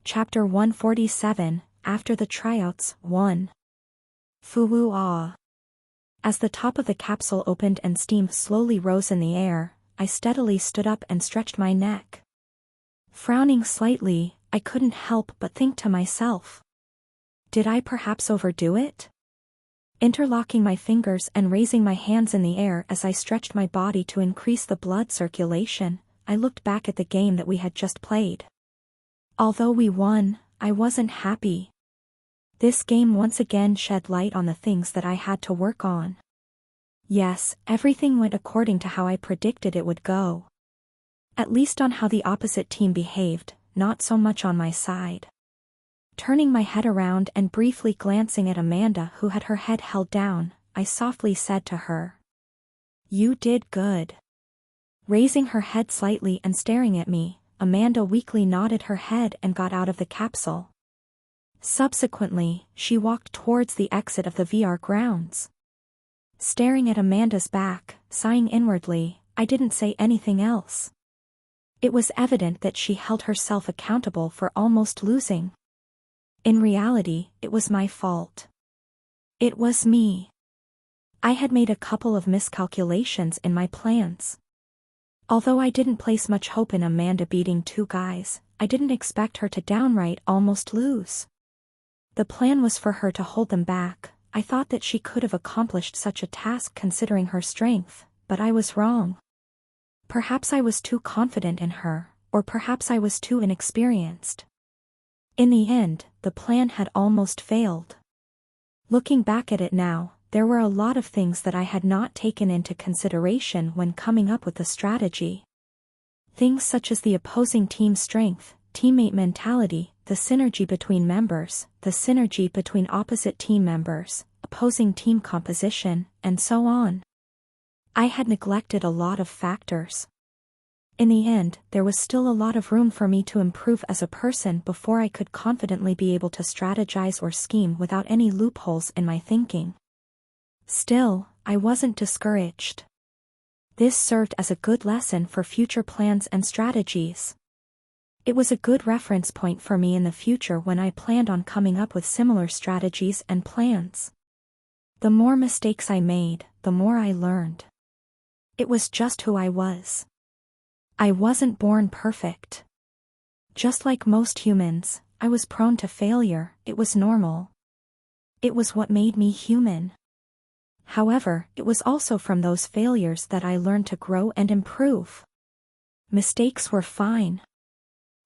Chapter 147, After the Tryouts, 1. Fu-woo-ah. As the top of the capsule opened and steam slowly rose in the air, I steadily stood up and stretched my neck. Frowning slightly, I couldn't help but think to myself. Did I perhaps overdo it? Interlocking my fingers and raising my hands in the air as I stretched my body to increase the blood circulation, I looked back at the game that we had just played. Although we won, I wasn't happy. This game once again shed light on the things that I had to work on. Yes, everything went according to how I predicted it would go. At least on how the opposite team behaved, not so much on my side. Turning my head around and briefly glancing at Amanda, who had her head held down, I softly said to her, "You did good." Raising her head slightly and staring at me, Amanda weakly nodded her head and got out of the capsule. Subsequently, she walked towards the exit of the VR grounds. Staring at Amanda's back, sighing inwardly, I didn't say anything else. It was evident that she held herself accountable for almost losing. In reality, it was my fault. It was me. I had made a couple of miscalculations in my plans. Although I didn't place much hope in Amanda beating two guys, I didn't expect her to downright almost lose. The plan was for her to hold them back. I thought that she could have accomplished such a task considering her strength, but I was wrong. Perhaps I was too confident in her, or perhaps I was too inexperienced. In the end, the plan had almost failed. Looking back at it now, there were a lot of things that I had not taken into consideration when coming up with the strategy. Things such as the opposing team's strength, teammate mentality, the synergy between members, the synergy between opposite team members, opposing team composition, and so on. I had neglected a lot of factors. In the end, there was still a lot of room for me to improve as a person before I could confidently be able to strategize or scheme without any loopholes in my thinking. Still, I wasn't discouraged. This served as a good lesson for future plans and strategies. It was a good reference point for me in the future when I planned on coming up with similar strategies and plans. The more mistakes I made, the more I learned. It was just who I was. I wasn't born perfect. Just like most humans, I was prone to failure. It was normal. It was what made me human. However, it was also from those failures that I learned to grow and improve. Mistakes were fine.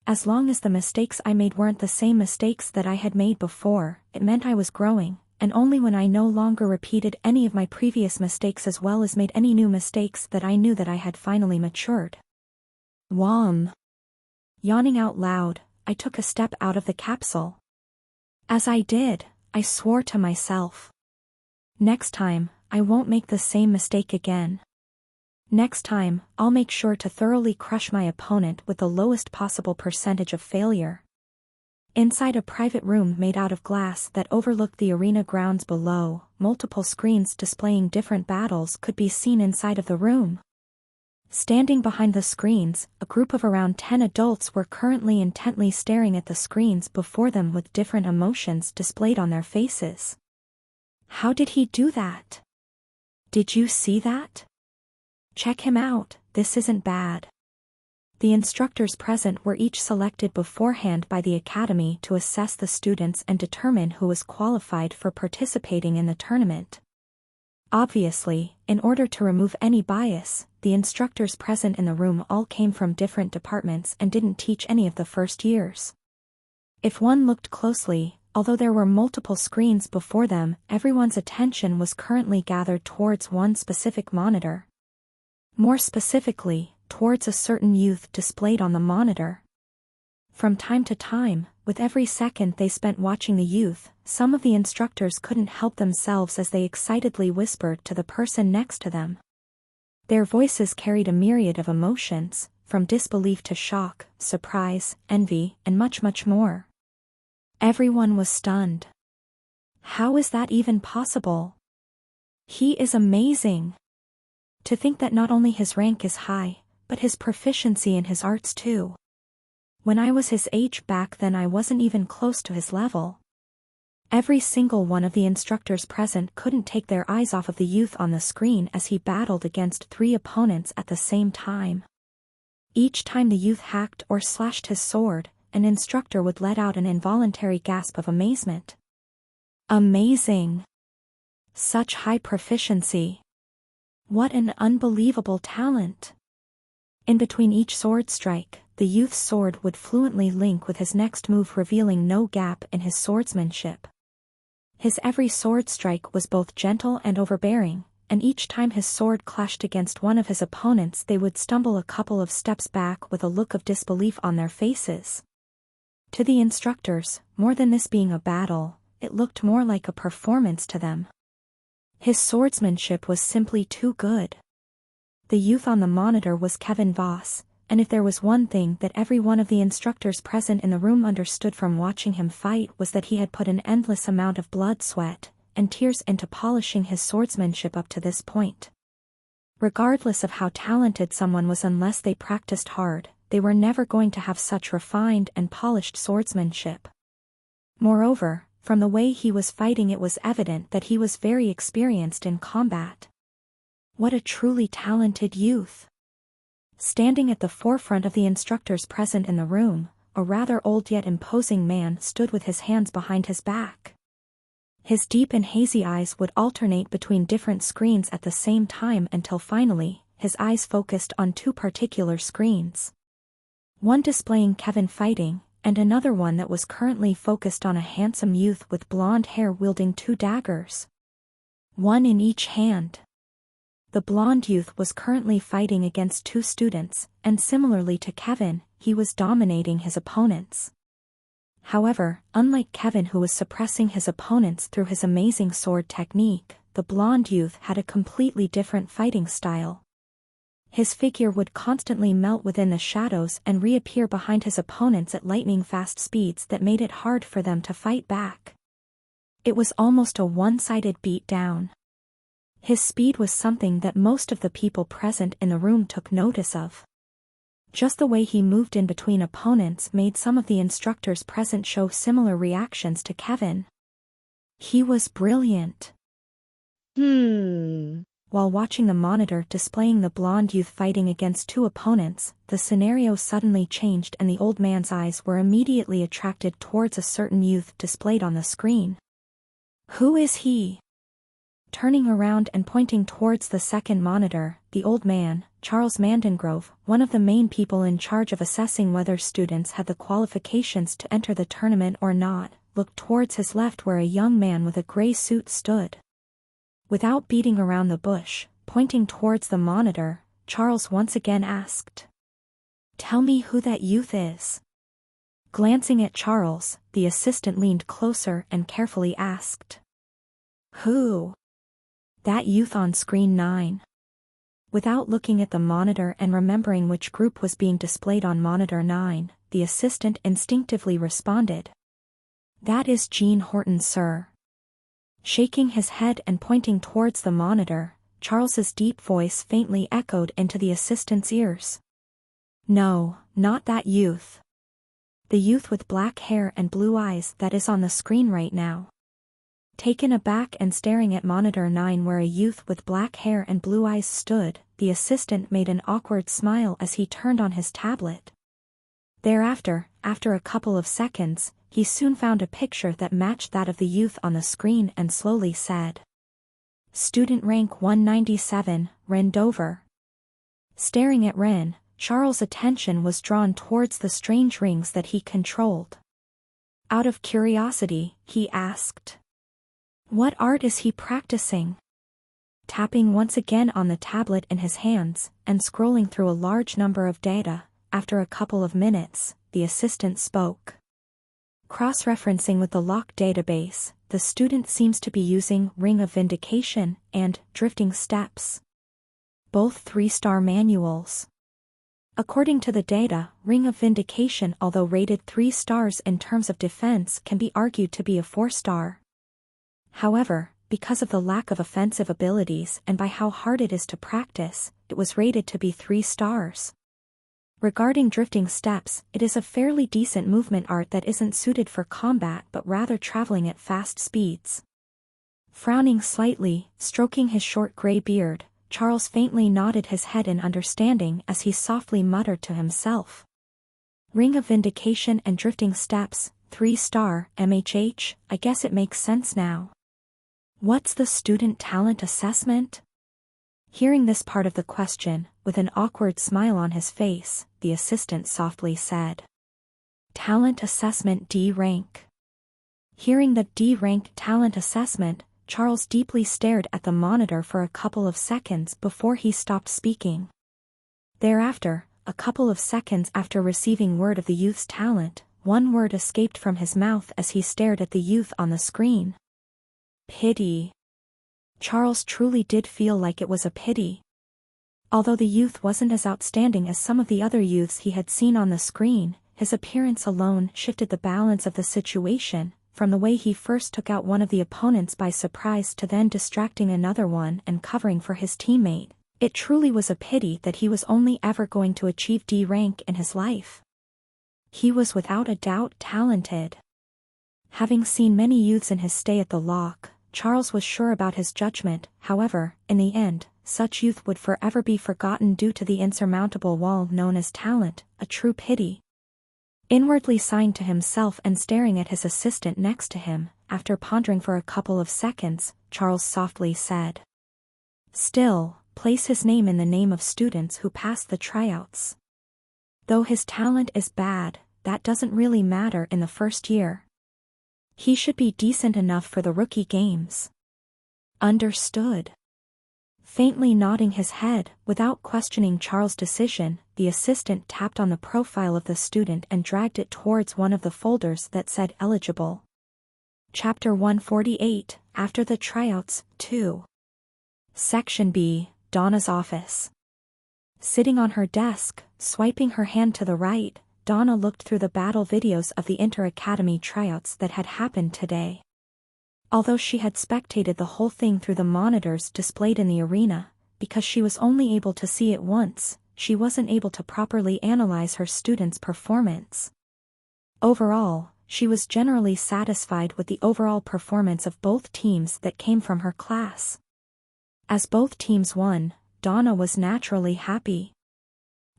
As long as the mistakes I made weren't the same mistakes that I had made before, it meant I was growing, and only when I no longer repeated any of my previous mistakes as well as made any new mistakes that I knew that I had finally matured. Wham! Yawning out loud, I took a step out of the capsule. As I did, I swore to myself. Next time, I won't make the same mistake again. Next time, I'll make sure to thoroughly crush my opponent with the lowest possible percentage of failure. Inside a private room made out of glass that overlooked the arena grounds below, multiple screens displaying different battles could be seen inside of the room. Standing behind the screens, a group of around 10 adults were currently intently staring at the screens before them with different emotions displayed on their faces. How did he do that? Did you see that? Check him out, this isn't bad. The instructors present were each selected beforehand by the academy to assess the students and determine who was qualified for participating in the tournament. Obviously, in order to remove any bias, the instructors present in the room all came from different departments and didn't teach any of the first years. If one looked closely, although there were multiple screens before them, everyone's attention was currently gathered towards one specific monitor. More specifically, towards a certain youth displayed on the monitor. From time to time, with every second they spent watching the youth, some of the instructors couldn't help themselves as they excitedly whispered to the person next to them. Their voices carried a myriad of emotions, from disbelief to shock, surprise, envy, and much, much more. Everyone was stunned. How is that even possible? He is amazing. To think that not only his rank is high, but his proficiency in his arts too. When I was his age back then I wasn't even close to his level. Every single one of the instructors present couldn't take their eyes off of the youth on the screen as he battled against 3 opponents at the same time. Each time the youth hacked or slashed his sword, an instructor would let out an involuntary gasp of amazement. Amazing! Such high proficiency! What an unbelievable talent! In between each sword strike, the youth's sword would fluently link with his next move, revealing no gap in his swordsmanship. His every sword strike was both gentle and overbearing, and each time his sword clashed against one of his opponents they would stumble a couple of steps back with a look of disbelief on their faces. To the instructors, more than this being a battle, it looked more like a performance to them. His swordsmanship was simply too good. The youth on the monitor was Kevin Voss, and if there was one thing that every one of the instructors present in the room understood from watching him fight was that he had put an endless amount of blood, sweat, and tears into polishing his swordsmanship up to this point. Regardless of how talented someone was, unless they practiced hard, they were never going to have such refined and polished swordsmanship. Moreover, from the way he was fighting it was evident that he was very experienced in combat. What a truly talented youth! Standing at the forefront of the instructors present in the room, a rather old yet imposing man stood with his hands behind his back. His deep and hazy eyes would alternate between different screens at the same time until finally, his eyes focused on 2 particular screens. One displaying Kevin fighting, and another one that was currently focused on a handsome youth with blonde hair wielding 2 daggers. One in each hand. The blonde youth was currently fighting against 2 students, and similarly to Kevin, he was dominating his opponents. However, unlike Kevin, who was suppressing his opponents through his amazing sword technique, the blonde youth had a completely different fighting style. His figure would constantly melt within the shadows and reappear behind his opponents at lightning-fast speeds that made it hard for them to fight back. It was almost a one-sided beatdown. His speed was something that most of the people present in the room took notice of. Just the way he moved in between opponents made some of the instructors present show similar reactions to Kevin. He was brilliant. While watching the monitor displaying the blonde youth fighting against 2 opponents, the scenario suddenly changed and the old man's eyes were immediately attracted towards a certain youth displayed on the screen. Who is he? Turning around and pointing towards the second monitor, the old man, Charles Mandengrove, one of the main people in charge of assessing whether students had the qualifications to enter the tournament or not, looked towards his left where a young man with a gray suit stood. Without beating around the bush, pointing towards the monitor, Charles once again asked, "Tell me who that youth is." Glancing at Charles, the assistant leaned closer and carefully asked, "Who?" "That youth on screen 9. Without looking at the monitor and remembering which group was being displayed on monitor 9, the assistant instinctively responded, "That is Gene Horton, sir." Shaking his head and pointing towards the monitor, Charles's deep voice faintly echoed into the assistant's ears. "No, not that youth. The youth with black hair and blue eyes that is on the screen right now." Taken aback and staring at monitor 9 where a youth with black hair and blue eyes stood, the assistant made an awkward smile as he turned on his tablet. Thereafter, after a couple of seconds, he soon found a picture that matched that of the youth on the screen and slowly said, "Student rank 197, Ren Dover." Staring at Ren, Charles' attention was drawn towards the strange rings that he controlled. Out of curiosity, he asked, "What art is he practicing?" Tapping once again on the tablet in his hands, and scrolling through a large number of data, after a couple of minutes, the assistant spoke. Cross-referencing with the locked database, the student seems to be using Ring of Vindication and Drifting Steps. Both 3-star manuals. According to the data, Ring of Vindication, although rated 3 stars in terms of defense, can be argued to be a 4-star. However, because of the lack of offensive abilities and by how hard it is to practice, it was rated to be 3 stars. Regarding drifting steps, it is a fairly decent movement art that isn't suited for combat but rather traveling at fast speeds. Frowning slightly, stroking his short gray beard, Charles faintly nodded his head in understanding as he softly muttered to himself. Ring of Vindication and drifting steps, 3-star, MHH, I guess it makes sense now. What's the student talent assessment? Hearing this part of the question, with an awkward smile on his face, the assistant softly said. Talent assessment D rank. Hearing the D rank talent assessment, Charles deeply stared at the monitor for a couple of seconds before he stopped speaking. Thereafter, a couple of seconds after receiving word of the youth's talent, one word escaped from his mouth as he stared at the youth on the screen. Pity. Charles truly did feel like it was a pity. Although the youth wasn't as outstanding as some of the other youths he had seen on the screen, his appearance alone shifted the balance of the situation, from the way he first took out one of the opponents by surprise to then distracting another one and covering for his teammate. It truly was a pity that he was only ever going to achieve D rank in his life. He was without a doubt talented. Having seen many youths in his stay at the lock, Charles was sure about his judgment. However, in the end, such youth would forever be forgotten due to the insurmountable wall known as talent, a true pity. Inwardly sighing to himself and staring at his assistant next to him, after pondering for a couple of seconds, Charles softly said. Still, place his name in the name of students who passed the tryouts. Though his talent is bad, that doesn't really matter in the first year. He should be decent enough for the rookie games. Understood. Faintly nodding his head, without questioning Charles' decision, the assistant tapped on the profile of the student and dragged it towards one of the folders that said eligible. Chapter 148, After the Tryouts, 2. Section B, Donna's office. Sitting on her desk, swiping her hand to the right, Donna looked through the battle videos of the inter-academy tryouts that had happened today. Although she had spectated the whole thing through the monitors displayed in the arena, because she was only able to see it once, she wasn't able to properly analyze her students' performance. Overall, she was generally satisfied with the overall performance of both teams that came from her class. As both teams won, Donna was naturally happy.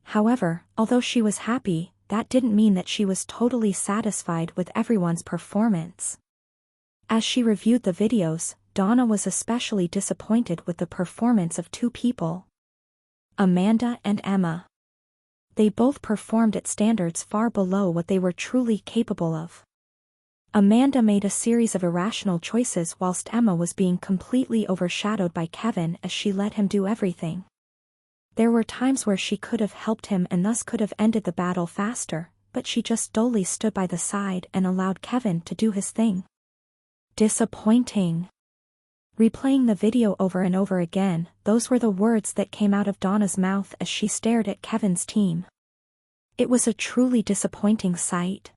However, although she was happy, that didn't mean that she was totally satisfied with everyone's performance. As she reviewed the videos, Donna was especially disappointed with the performance of two people. Amanda and Emma. They both performed at standards far below what they were truly capable of. Amanda made a series of irrational choices whilst Emma was being completely overshadowed by Kevin as she let him do everything. There were times where she could have helped him and thus could have ended the battle faster, but she just dully stood by the side and allowed Kevin to do his thing. Disappointing. Replaying the video over and over again, those were the words that came out of Donna's mouth as she stared at Kevin's team. It was a truly disappointing sight.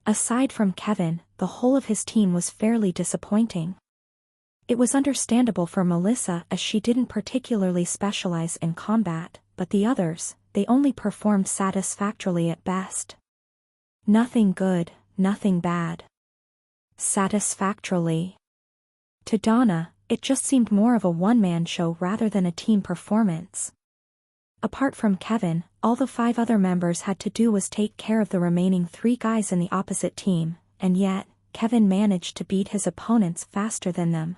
Aside from Kevin, the whole of his team was fairly disappointing. It was understandable for Melissa as she didn't particularly specialize in combat, but the others, they only performed satisfactorily at best. Nothing good, nothing bad. Satisfactorily. To Donna, it just seemed more of a one-man show rather than a team performance. Apart from Kevin, all the 5 other members had to do was take care of the remaining 3 guys in the opposite team, and yet, Kevin managed to beat his opponents faster than them.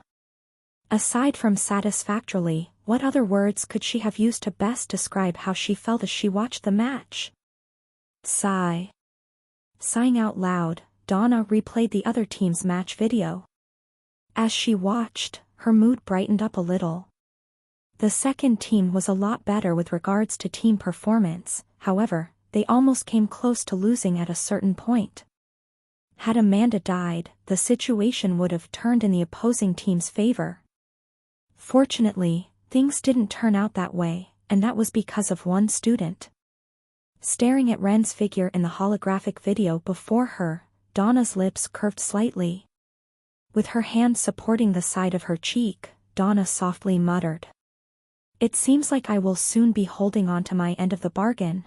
Aside from satisfactorily, what other words could she have used to best describe how she felt as she watched the match? Sigh. Sighing out loud, Donna replayed the other team's match video. As she watched, her mood brightened up a little. The second team was a lot better with regards to team performance, however, they almost came close to losing at a certain point. Had Amanda died, the situation would have turned in the opposing team's favor. Fortunately, things didn't turn out that way, and that was because of one student. Staring at Ren's figure in the holographic video before her, Donna's lips curved slightly. With her hand supporting the side of her cheek, Donna softly muttered. It seems like I will soon be holding on to my end of the bargain.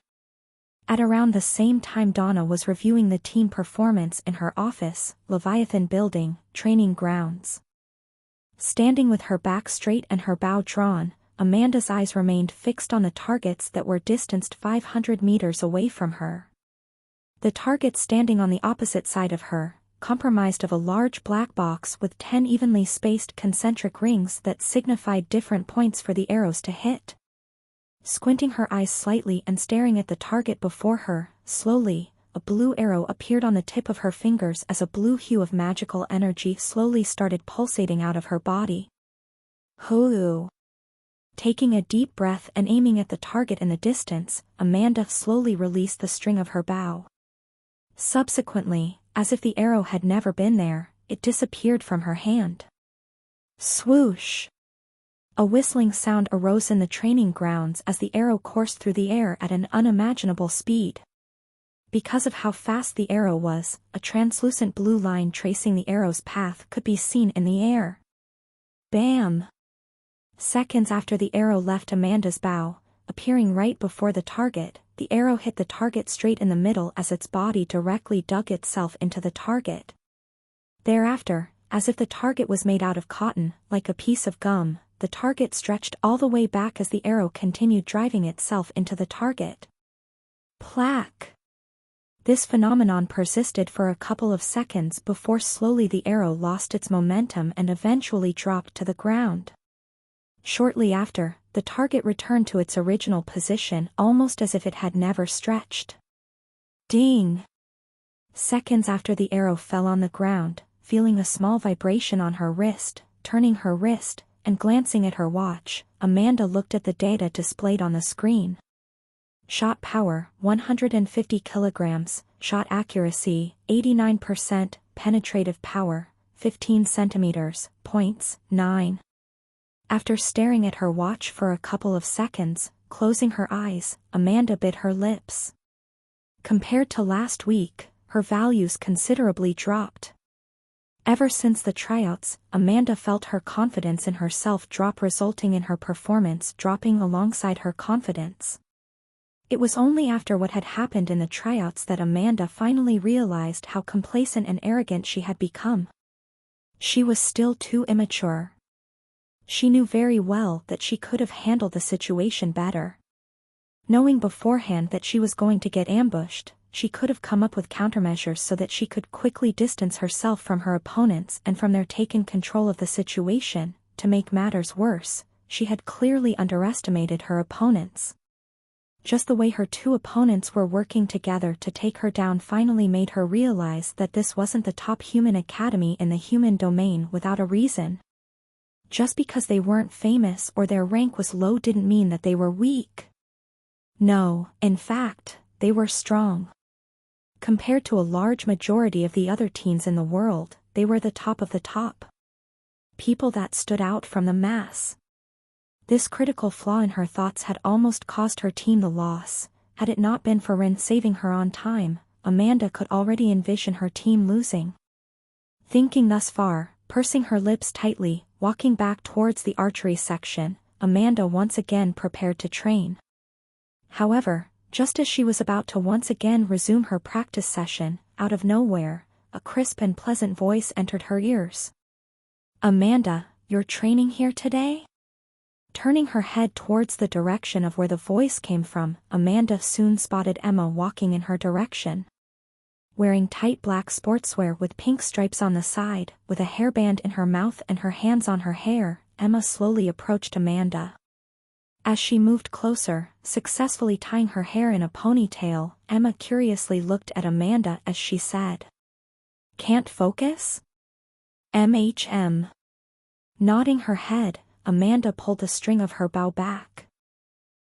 At around the same time Donna was reviewing the team performance in her office, Leviathan Building, training grounds. Standing with her back straight and her bow drawn, Amanda's eyes remained fixed on the targets that were distanced 500 meters away from her. The target standing on the opposite side of her, comprised of a large black box with 10 evenly spaced concentric rings that signified different points for the arrows to hit. Squinting her eyes slightly and staring at the target before her, slowly, a blue arrow appeared on the tip of her fingers as a blue hue of magical energy slowly started pulsating out of her body. Hoo! Taking a deep breath and aiming at the target in the distance, Amanda slowly released the string of her bow. Subsequently, as if the arrow had never been there, it disappeared from her hand. Swoosh! A whistling sound arose in the training grounds as the arrow coursed through the air at an unimaginable speed. Because of how fast the arrow was, a translucent blue line tracing the arrow's path could be seen in the air. Bam! Seconds after the arrow left Amanda's bow, appearing right before the target, the arrow hit the target straight in the middle as its body directly dug itself into the target. Thereafter, as if the target was made out of cotton, like a piece of gum, the target stretched all the way back as the arrow continued driving itself into the target. Plack! This phenomenon persisted for a couple of seconds before slowly the arrow lost its momentum and eventually dropped to the ground. Shortly after, the target returned to its original position almost as if it had never stretched. Ding! Seconds after the arrow fell on the ground, feeling a small vibration on her wrist, turning her wrist, and glancing at her watch, Amanda looked at the data displayed on the screen. Shot power, 150 kilograms, shot accuracy, 89%, penetrative power, 15 centimeters, points, 9. After staring at her watch for a couple of seconds, closing her eyes, Amanda bit her lips. Compared to last week, her values considerably dropped. Ever since the tryouts, Amanda felt her confidence in herself drop, resulting in her performance dropping alongside her confidence. It was only after what had happened in the tryouts that Amanda finally realized how complacent and arrogant she had become. She was still too immature. She knew very well that she could have handled the situation better. Knowing beforehand that she was going to get ambushed, she could have come up with countermeasures so that she could quickly distance herself from her opponents and from their taking control of the situation. To make matters worse, she had clearly underestimated her opponents. Just the way her two opponents were working together to take her down finally made her realize that this wasn't the top human academy in the human domain without a reason. Just because they weren't famous or their rank was low didn't mean that they were weak. No, in fact, they were strong. Compared to a large majority of the other teens in the world, they were the top of the top. People that stood out from the mass. This critical flaw in her thoughts had almost caused her team the loss. Had it not been for Rin saving her on time, Amanda could already envision her team losing. Thinking thus far, pursing her lips tightly, walking back towards the archery section, Amanda once again prepared to train. However, just as she was about to once again resume her practice session, out of nowhere, a crisp and pleasant voice entered her ears. "Amanda, you're training here today?" Turning her head towards the direction of where the voice came from, Amanda soon spotted Emma walking in her direction. Wearing tight black sportswear with pink stripes on the side, with a hairband in her mouth and her hands on her hair, Emma slowly approached Amanda. As she moved closer, successfully tying her hair in a ponytail, Emma curiously looked at Amanda as she said, "Can't focus?" "MHM." Nodding her head, Amanda pulled the string of her bow back.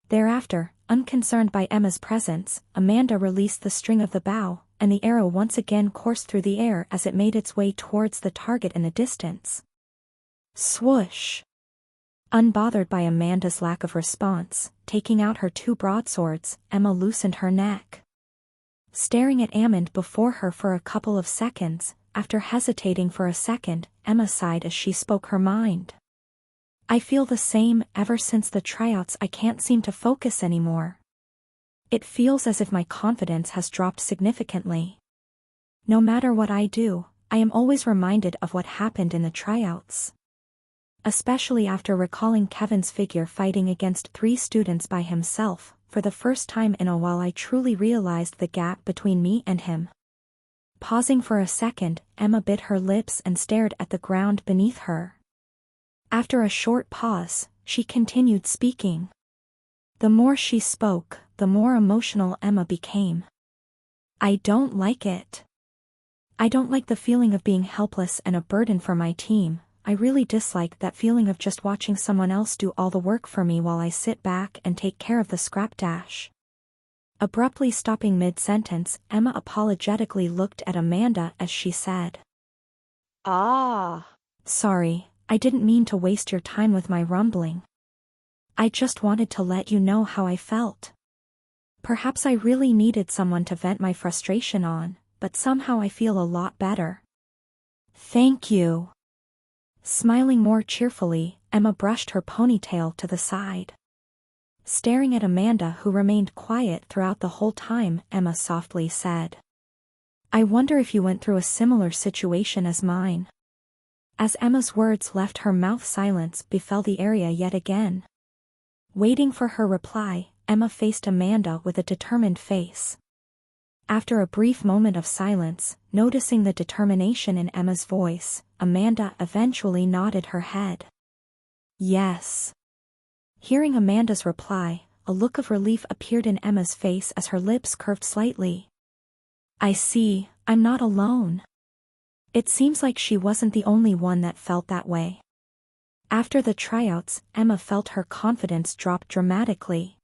Thereafter, unconcerned by Emma's presence, Amanda released the string of the bow, and the arrow once again coursed through the air as it made its way towards the target in the distance. Swoosh! Unbothered by Amanda's lack of response, taking out her two broadswords, Emma loosened her neck. Staring at Amanda before her for a couple of seconds, after hesitating for a second, Emma sighed as she spoke her mind. "I feel the same. Ever since the tryouts I can't seem to focus anymore." It feels as if my confidence has dropped significantly. No matter what I do, I am always reminded of what happened in the tryouts. Especially after recalling Kevin's figure fighting against 3 students by himself. For the first time in a while I truly realized the gap between me and him. Pausing for a second, Emma bit her lips and stared at the ground beneath her. After a short pause, she continued speaking. The more she spoke, the more emotional Emma became. I don't like it. I don't like the feeling of being helpless and a burden for my team. I really dislike that feeling of just watching someone else do all the work for me while I sit back and take care of the scrap dash. Abruptly stopping mid-sentence, Emma apologetically looked at Amanda as she said, Sorry, I didn't mean to waste your time with my rumbling. I just wanted to let you know how I felt. Perhaps I really needed someone to vent my frustration on, but somehow I feel a lot better. Thank you. Smiling more cheerfully, Emma brushed her ponytail to the side. Staring at Amanda, who remained quiet throughout the whole time, Emma softly said, I wonder if you went through a similar situation as mine. As Emma's words left her mouth, silence befell the area yet again. Waiting for her reply, Emma faced Amanda with a determined face. After a brief moment of silence, noticing the determination in Emma's voice, Amanda eventually nodded her head. Yes. Hearing Amanda's reply, a look of relief appeared in Emma's face as her lips curved slightly. I see, I'm not alone. It seems like she wasn't the only one that felt that way. After the tryouts, Emma felt her confidence drop dramatically.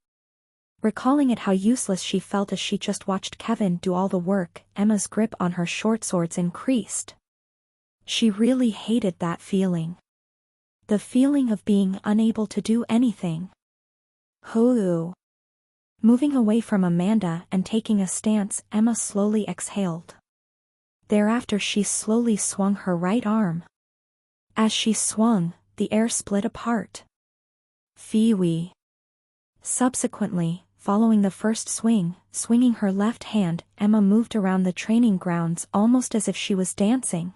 Recalling how useless she felt as she just watched Kevin do all the work, Emma's grip on her short swords increased. She really hated that feeling. The feeling of being unable to do anything. Hoo. Moving away from Amanda and taking a stance, Emma slowly exhaled. Thereafter she slowly swung her right arm. As she swung, the air split apart. Phoebe. Subsequently, following the first swing, swinging her left hand, Emma moved around the training grounds almost as if she was dancing.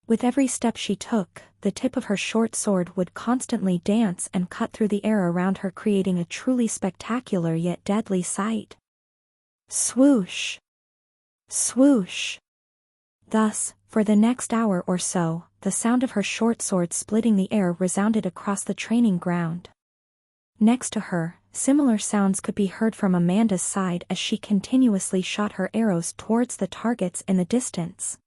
With every step she took, the tip of her short sword would constantly dance and cut through the air around her, creating a truly spectacular yet deadly sight. Swoosh! Swoosh! Thus, for the next hour or so, the sound of her short sword splitting the air resounded across the training ground. Next to her, similar sounds could be heard from Amanda's side as she continuously shot her arrows towards the targets in the distance.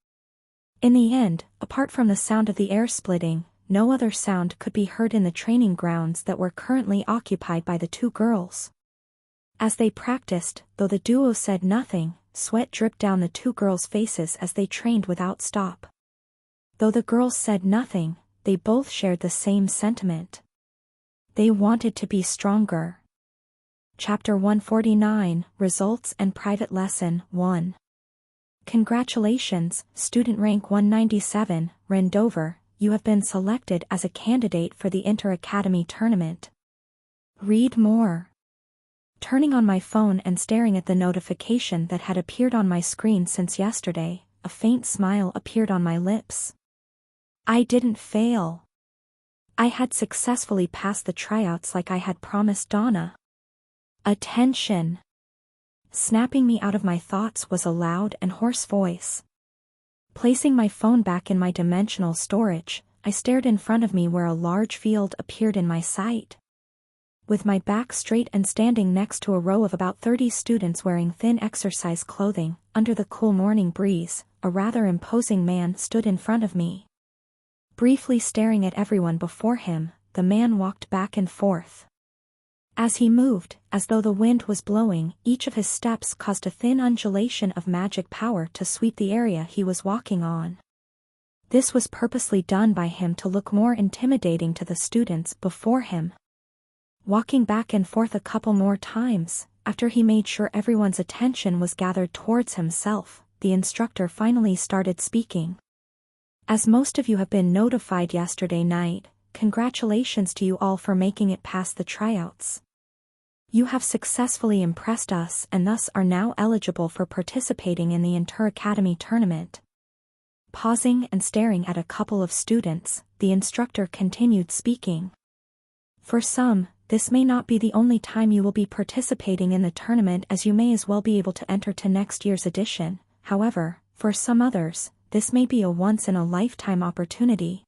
In the end, apart from the sound of the air splitting, no other sound could be heard in the training grounds that were currently occupied by the 2 girls. As they practiced, though the duo said nothing, sweat dripped down the 2 girls' faces as they trained without stop. Though the girls said nothing, they both shared the same sentiment. They wanted to be stronger. Chapter 149, Results and Private Lesson 1. Congratulations, Student Rank 197, Rendover, you have been selected as a candidate for the Inter-Academy Tournament. Read more. Turning on my phone and staring at the notification that had appeared on my screen since yesterday, a faint smile appeared on my lips. I didn't fail. I had successfully passed the tryouts like I had promised Donna. Attention! Snapping me out of my thoughts was a loud and hoarse voice. Placing my phone back in my dimensional storage, I stared in front of me where a large field appeared in my sight. With my back straight and standing next to a row of about 30 students wearing thin exercise clothing, under the cool morning breeze, a rather imposing man stood in front of me. Briefly staring at everyone before him, the man walked back and forth. As he moved, as though the wind was blowing, each of his steps caused a thin undulation of magic power to sweep the area he was walking on. This was purposely done by him to look more intimidating to the students before him. Walking back and forth a couple more times, after he made sure everyone's attention was gathered towards himself, the instructor finally started speaking. As most of you have been notified yesterday night, congratulations to you all for making it past the tryouts. You have successfully impressed us and thus are now eligible for participating in the Inter-Academy tournament. Pausing and staring at a couple of students, the instructor continued speaking. For some, this may not be the only time you will be participating in the tournament, as you may as well be able to enter to next year's edition. However, for some others, this may be a once-in-a-lifetime opportunity.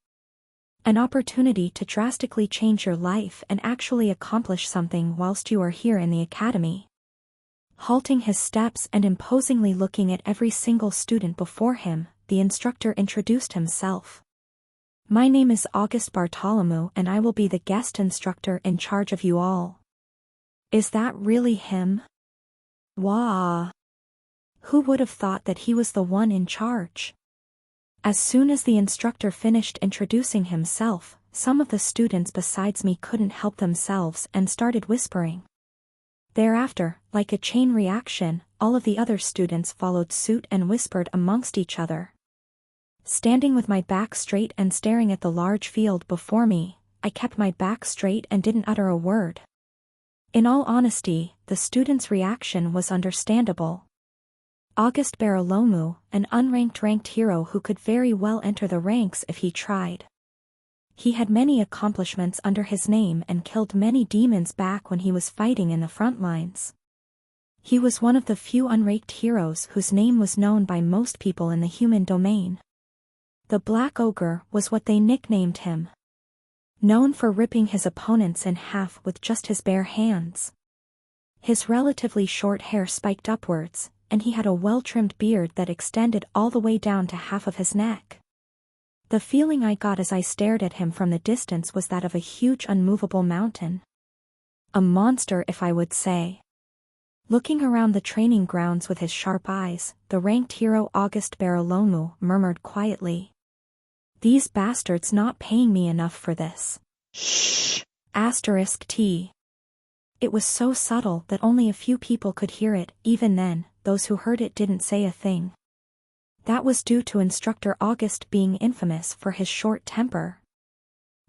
An opportunity to drastically change your life and actually accomplish something whilst you are here in the academy. Halting his steps and imposingly looking at every single student before him, the instructor introduced himself. My name is August Bartholomew and I will be the guest instructor in charge of you all. Is that really him? Wah! Who would have thought that he was the one in charge? As soon as the instructor finished introducing himself, some of the students besides me couldn't help themselves and started whispering. Thereafter, like a chain reaction, all of the other students followed suit and whispered amongst each other. Standing with my back straight and staring at the large field before me, I kept my back straight and didn't utter a word. In all honesty, the students' reaction was understandable. August Bartholomew, an ranked hero who could very well enter the ranks if he tried. He had many accomplishments under his name and killed many demons back when he was fighting in the front lines. He was one of the few unranked heroes whose name was known by most people in the human domain. The Black Ogre was what they nicknamed him. Known for ripping his opponents in half with just his bare hands. His relatively short hair spiked upwards, and he had a well-trimmed beard that extended all the way down to half of his neck. The feeling I got as I stared at him from the distance was that of a huge unmovable mountain. A monster, if I would say. Looking around the training grounds with his sharp eyes, the ranked hero August Bartholomew murmured quietly. These bastards not paying me enough for this. Shh! *T. It was so subtle that only a few people could hear it. Even then, those who heard it didn't say a thing. That was due to Instructor August being infamous for his short temper.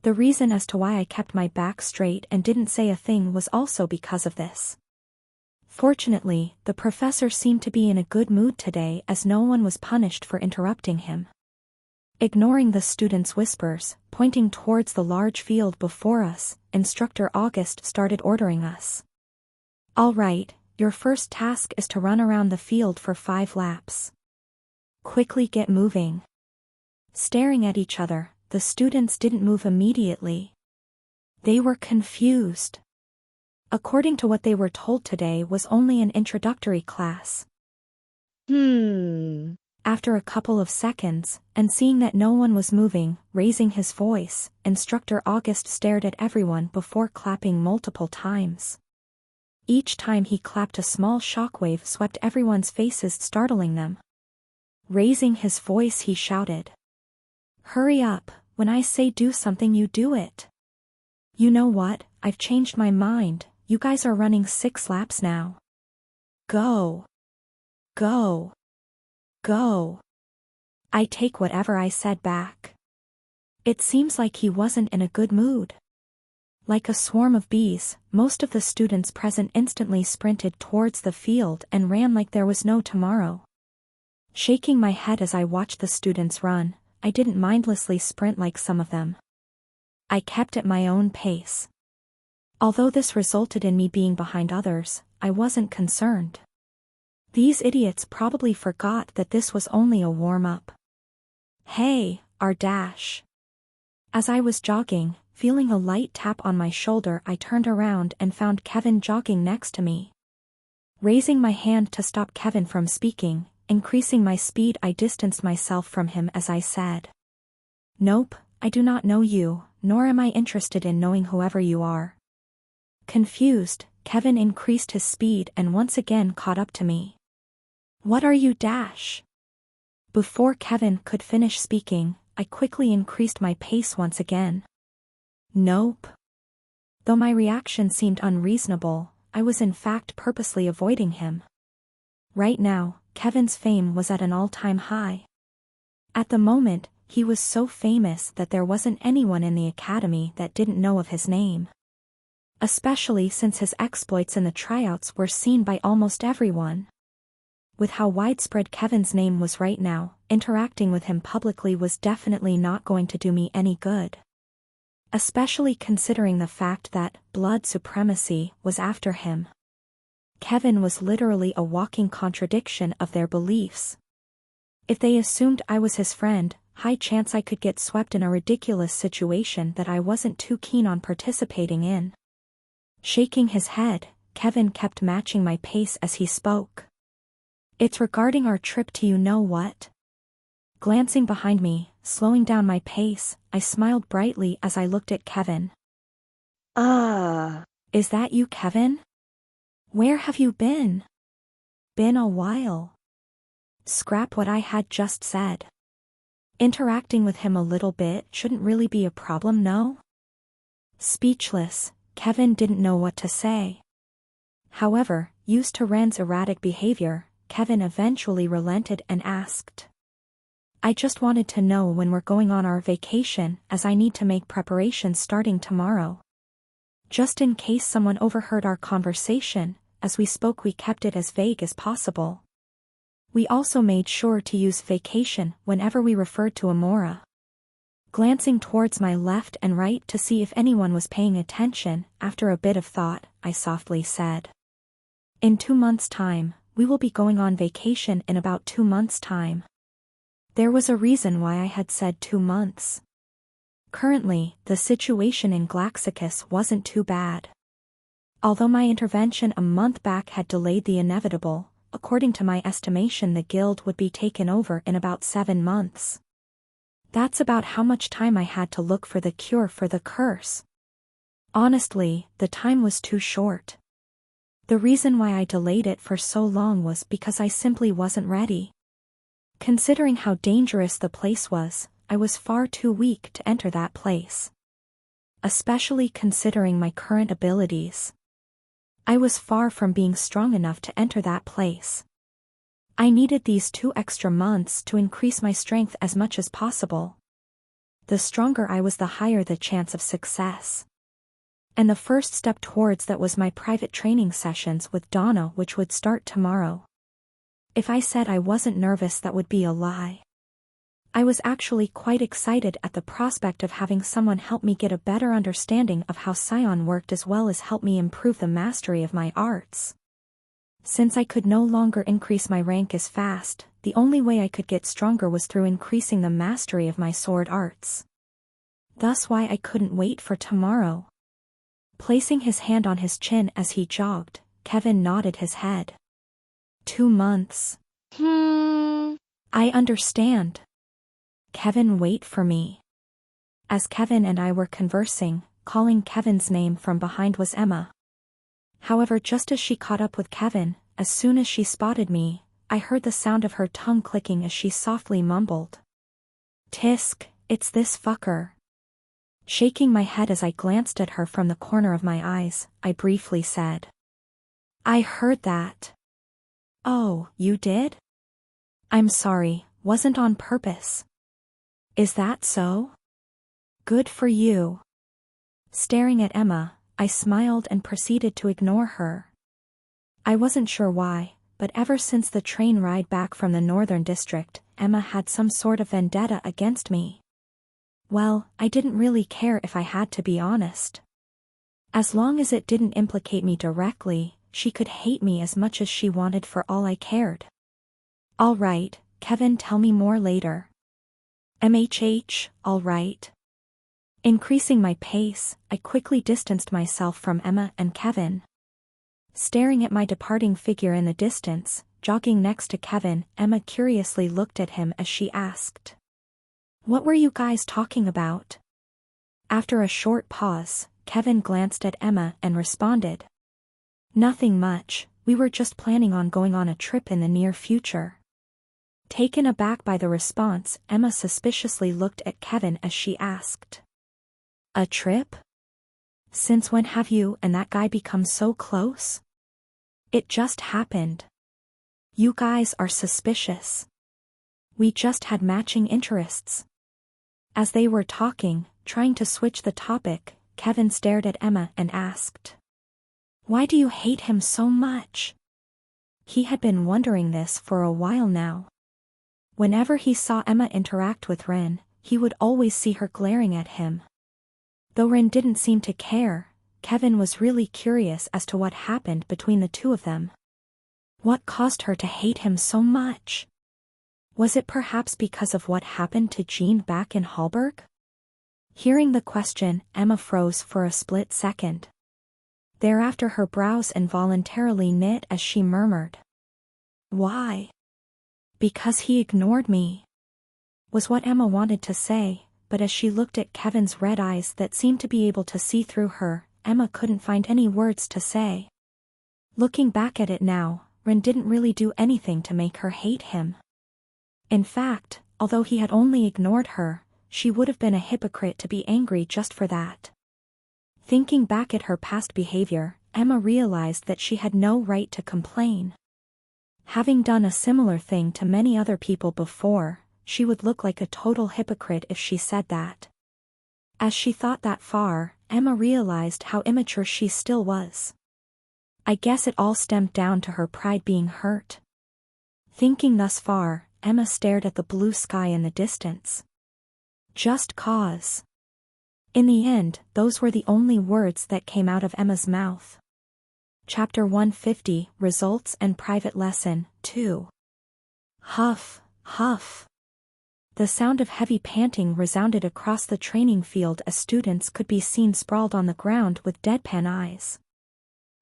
The reason as to why I kept my back straight and didn't say a thing was also because of this. Fortunately, the professor seemed to be in a good mood today as no one was punished for interrupting him. Ignoring the students' whispers, pointing towards the large field before us, Instructor August started ordering us. All right, your first task is to run around the field for 5 laps. Quickly get moving. Staring at each other, the students didn't move immediately. They were confused. According to what they were told, today was only an introductory class. After a couple of seconds, and seeing that no one was moving, raising his voice, Instructor August stared at everyone before clapping multiple times. Each time he clapped, a small shockwave swept everyone's faces, startling them. Raising his voice, he shouted. Hurry up, when I say do something you do it. You know what, I've changed my mind, you guys are running 6 laps now. Go. Go. Go. I take whatever I said back. It seems like he wasn't in a good mood. Like a swarm of bees, most of the students present instantly sprinted towards the field and ran like there was no tomorrow. Shaking my head as I watched the students run, I didn't mindlessly sprint like some of them. I kept at my own pace. Although this resulted in me being behind others, I wasn't concerned. These idiots probably forgot that this was only a warm-up. Hey, our dash. As I was jogging, feeling a light tap on my shoulder, I turned around and found Kevin jogging next to me. Raising my hand to stop Kevin from speaking, increasing my speed, I distanced myself from him as I said, Nope, I do not know you, nor am I interested in knowing whoever you are. Confused, Kevin increased his speed and once again caught up to me. What are you, dash? Before Kevin could finish speaking, I quickly increased my pace once again. Nope. Though my reaction seemed unreasonable, I was in fact purposely avoiding him. Right now, Kevin's fame was at an all-time high. At the moment, he was so famous that there wasn't anyone in the academy that didn't know of his name. especially since his exploits in the tryouts were seen by almost everyone. With how widespread Kevin's name was right now, interacting with him publicly was definitely not going to do me any good. Especially considering the fact that blood supremacy was after him. Kevin was literally a walking contradiction of their beliefs. If they assumed I was his friend, high chance I could get swept in a ridiculous situation that I wasn't too keen on participating in. Shaking his head, Kevin kept matching my pace as he spoke. It's regarding our trip to you-know-what. Glancing behind me, slowing down my pace, I smiled brightly as I looked at Kevin. Is that you, Kevin? Where have you been? Been a while. Scrap what I had just said. Interacting with him a little bit shouldn't really be a problem, no? Speechless, Kevin didn't know what to say. However, used to Ren's erratic behavior, Kevin eventually relented and asked. I just wanted to know when we're going on our vacation, as I need to make preparations starting tomorrow. Just in case someone overheard our conversation, as we spoke we kept it as vague as possible. We also made sure to use vacation whenever we referred to Amora. Glancing towards my left and right to see if anyone was paying attention, after a bit of thought, I softly said. In 2 months' time, we will be going on vacation in about 2 months' time. There was a reason why I had said 2 months. Currently, the situation in Glaxicus wasn't too bad. Although my intervention a month back had delayed the inevitable, according to my estimation the guild would be taken over in about 7 months. That's about how much time I had to look for the cure for the curse. Honestly, the time was too short. The reason why I delayed it for so long was because I simply wasn't ready. Considering how dangerous the place was, I was far too weak to enter that place. Especially considering my current abilities. I was far from being strong enough to enter that place. I needed these 2 extra months to increase my strength as much as possible. The stronger I was, the higher the chance of success. And the first step towards that was my private training sessions with Donna, which would start tomorrow. If I said I wasn't nervous, that would be a lie. I was actually quite excited at the prospect of having someone help me get a better understanding of how Scion worked as well as help me improve the mastery of my arts. Since I could no longer increase my rank as fast, the only way I could get stronger was through increasing the mastery of my sword arts. Thus why I couldn't wait for tomorrow. Placing his hand on his chin as he jogged, Kevin nodded his head. 2 months. I understand. Kevin, wait for me. As Kevin and I were conversing, calling Kevin's name from behind was Emma. However, just as she caught up with Kevin, as soon as she spotted me, I heard the sound of her tongue clicking as she softly mumbled. Tisk, it's this fucker. Shaking my head as I glanced at her from the corner of my eyes, I briefly said. I heard that. Oh, you did? I'm sorry, wasn't on purpose. Is that so? Good for you. Staring at Emma, I smiled and proceeded to ignore her. I wasn't sure why, but ever since the train ride back from the Northern District, Emma had some sort of vendetta against me. Well, I didn't really care if I had to be honest. As long as it didn't implicate me directly, she could hate me as much as she wanted for all I cared. All right, Kevin, tell me more later. All right. Increasing my pace, I quickly distanced myself from Emma and Kevin. Staring at my departing figure in the distance, jogging next to Kevin, Emma curiously looked at him as she asked. What were you guys talking about? After a short pause, Kevin glanced at Emma and responded. Nothing much, we were just planning on going on a trip in the near future. Taken aback by the response, Emma suspiciously looked at Kevin as she asked. A trip? Since when have you and that guy become so close? It just happened. You guys are suspicious. We just had matching interests. As they were talking, trying to switch the topic, Kevin stared at Emma and asked, "Why do you hate him so much?" He had been wondering this for a while now. Whenever he saw Emma interact with Rin, he would always see her glaring at him. Though Rin didn't seem to care, Kevin was really curious as to what happened between the two of them. What caused her to hate him so much? Was it perhaps because of what happened to Jean back in Hallberg? Hearing the question, Emma froze for a split second. Thereafter her brows involuntarily knit as she murmured, "Why?" "Because he ignored me," was what Emma wanted to say, but as she looked at Kevin's red eyes that seemed to be able to see through her, Emma couldn't find any words to say. Looking back at it now, Rin didn't really do anything to make her hate him. In fact, although he had only ignored her, she would have been a hypocrite to be angry just for that. Thinking back at her past behavior, Emma realized that she had no right to complain. Having done a similar thing to many other people before, she would look like a total hypocrite if she said that. As she thought that far, Emma realized how immature she still was. I guess it all stemmed down to her pride being hurt. Thinking thus far, Emma stared at the blue sky in the distance. Just cause. In the end, those were the only words that came out of Emma's mouth. Chapter 150, Results and Private Lesson, 2. Huff, huff. The sound of heavy panting resounded across the training field as students could be seen sprawled on the ground with deadpan eyes.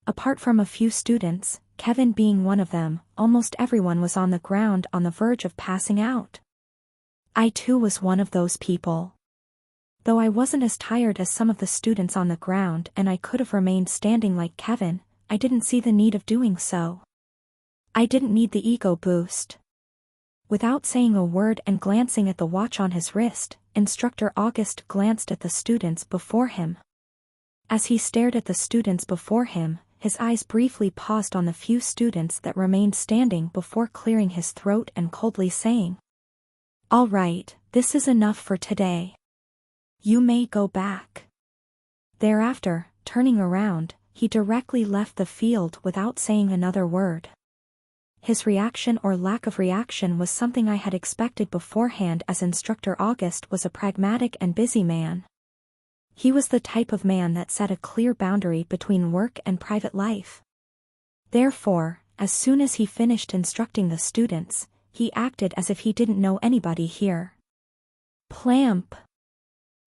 Apart from a few students, Kevin being one of them, almost everyone was on the ground on the verge of passing out. I too was one of those people. Though I wasn't as tired as some of the students on the ground and I could have remained standing like Kevin, I didn't see the need of doing so. I didn't need the ego boost. Without saying a word and glancing at the watch on his wrist, Instructor August glanced at the students before him. As he stared at the students before him, his eyes briefly paused on the few students that remained standing before clearing his throat and coldly saying, "All right, this is enough for today. You may go back." Thereafter, turning around, he directly left the field without saying another word. His reaction or lack of reaction was something I had expected beforehand, as Instructor August was a pragmatic and busy man. He was the type of man that set a clear boundary between work and private life. Therefore, as soon as he finished instructing the students, he acted as if he didn't know anybody here. Plamp.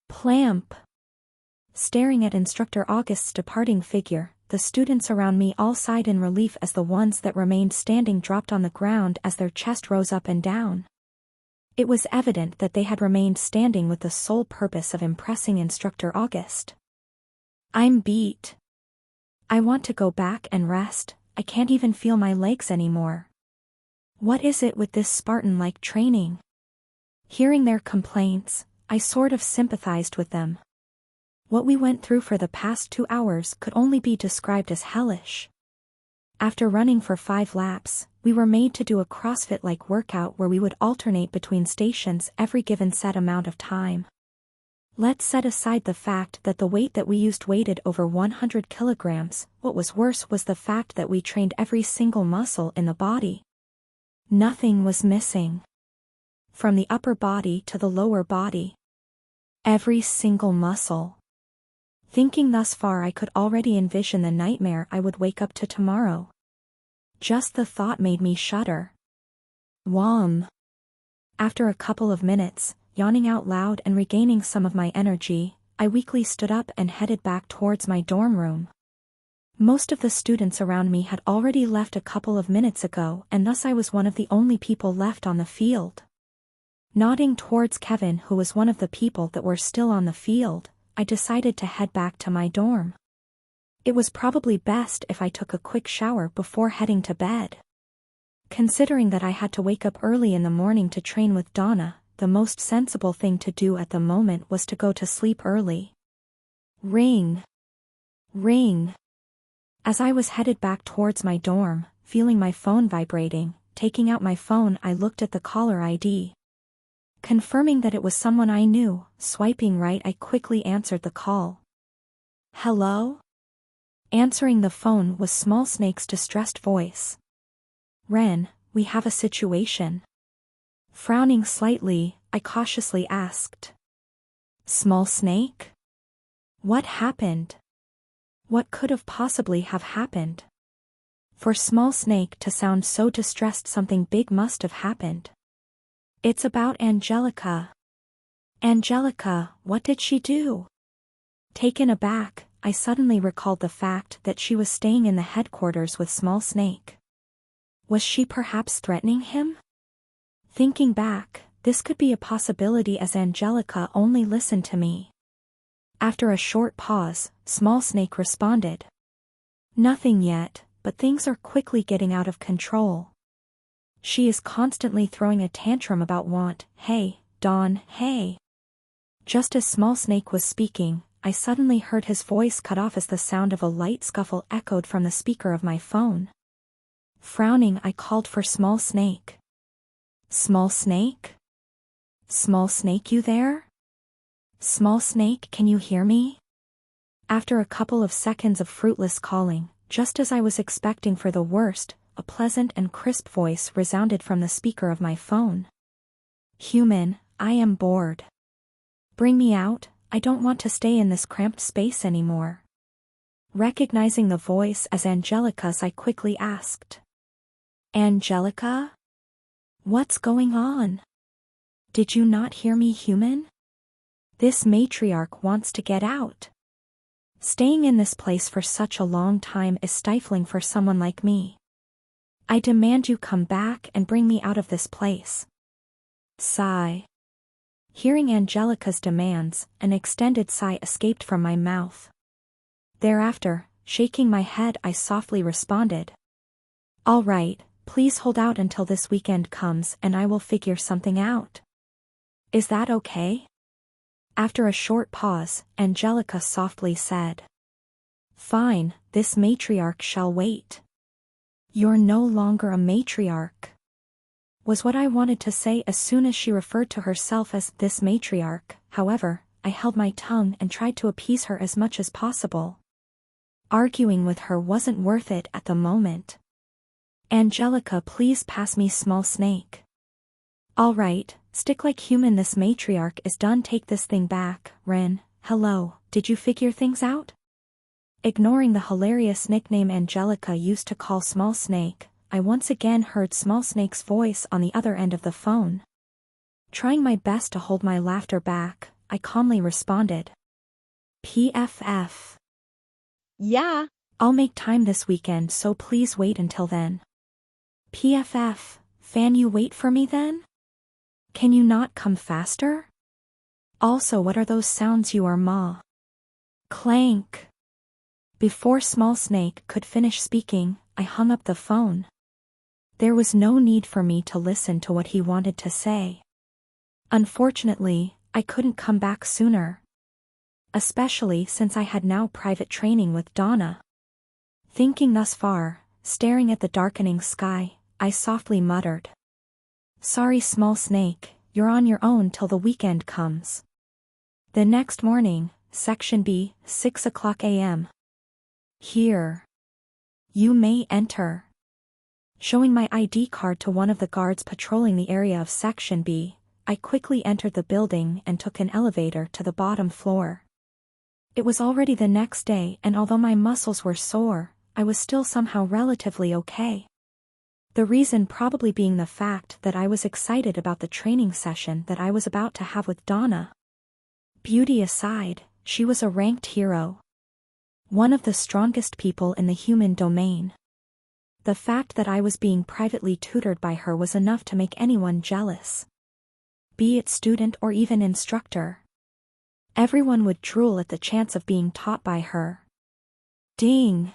Plamp. Staring at Instructor August's departing figure, the students around me all sighed in relief as the ones that remained standing dropped on the ground as their chest rose up and down. It was evident that they had remained standing with the sole purpose of impressing Instructor August. I'm beat. I want to go back and rest, I can't even feel my legs anymore. What is it with this Spartan-like training? Hearing their complaints, I sort of sympathized with them. What we went through for the past 2 hours could only be described as hellish. After running for 5 laps, we were made to do a CrossFit-like workout where we would alternate between stations every given set amount of time. Let's set aside the fact that the weight that we used weighed over 100 kilograms, what was worse was the fact that we trained every single muscle in the body. Nothing was missing. From the upper body to the lower body. Every single muscle. Thinking thus far, I could already envision the nightmare I would wake up to tomorrow. Just the thought made me shudder. Wham! After a couple of minutes, yawning out loud and regaining some of my energy, I weakly stood up and headed back towards my dorm room. Most of the students around me had already left a couple of minutes ago, and thus I was one of the only people left on the field. Nodding towards Kevin, who was one of the people that were still on the field, I decided to head back to my dorm. It was probably best if I took a quick shower before heading to bed. Considering that I had to wake up early in the morning to train with Donna, the most sensible thing to do at the moment was to go to sleep early. Ring. Ring. As I was headed back towards my dorm, feeling my phone vibrating, taking out my phone, I looked at the caller ID. Confirming that it was someone I knew, swiping right, I quickly answered the call. Hello? Answering the phone was Small Snake's distressed voice. Ren, we have a situation. Frowning slightly, I cautiously asked. Small Snake? What happened? What could have possibly have happened? For Small Snake to sound so distressed, something big must have happened. It's about Angelica. Angelica, what did she do? Taken aback, I suddenly recalled the fact that she was staying in the headquarters with Small Snake. Was she perhaps threatening him? Thinking back, this could be a possibility as Angelica only listened to me. After a short pause, Small Snake responded. Nothing yet, but things are quickly getting out of control. She is constantly throwing a tantrum about want. Hey, Dawn, hey. Just as Small Snake was speaking, I suddenly heard his voice cut off as the sound of a light scuffle echoed from the speaker of my phone. Frowning, I called for Small Snake. Small Snake? Small Snake, you there? Small Snake, can you hear me? After a couple of seconds of fruitless calling, just as I was expecting for the worst, a pleasant and crisp voice resounded from the speaker of my phone. Human, I am bored. Bring me out, I don't want to stay in this cramped space anymore. Recognizing the voice as Angelica's, I quickly asked. Angelica? What's going on? Did you not hear me, human? This matriarch wants to get out. Staying in this place for such a long time is stifling for someone like me. I demand you come back and bring me out of this place. Sigh. Hearing Angelica's demands, an extended sigh escaped from my mouth. Thereafter, shaking my head, I softly responded. All right, please hold out until this weekend comes and I will figure something out. Is that okay? After a short pause, Angelica softly said. Fine, this matriarch shall wait. You're no longer a matriarch. Was what I wanted to say as soon as she referred to herself as this matriarch. However, I held my tongue and tried to appease her as much as possible. Arguing with her wasn't worth it at the moment. Angelica, please pass me Small Snake. All right, stick like human, this matriarch is done. Take this thing back. Ren, hello, did you figure things out? Ignoring the hilarious nickname Angelica used to call Small Snake, I once again heard Small Snake's voice on the other end of the phone. Trying my best to hold my laughter back, I calmly responded. PFF. Yeah. I'll make time this weekend, so please wait until then. PFF, fan you wait for me then? Can you not come faster? Also, what are those sounds you are ma? Clank. Before Small Snake could finish speaking, I hung up the phone. There was no need for me to listen to what he wanted to say. Unfortunately, I couldn't come back sooner. Especially since I had now private training with Donna. Thinking thus far, staring at the darkening sky, I softly muttered. Sorry Small Snake, you're on your own till the weekend comes. The next morning, Section B, 6 o'clock a.m. Here. You may enter. Showing my ID card to one of the guards patrolling the area of Section B, I quickly entered the building and took an elevator to the bottom floor. It was already the next day, and although my muscles were sore, I was still somehow relatively okay. The reason probably being the fact that I was excited about the training session that I was about to have with Donna. Beauty aside, she was a ranked hero. One of the strongest people in the human domain. The fact that I was being privately tutored by her was enough to make anyone jealous. Be it student or even instructor. Everyone would drool at the chance of being taught by her. Ding!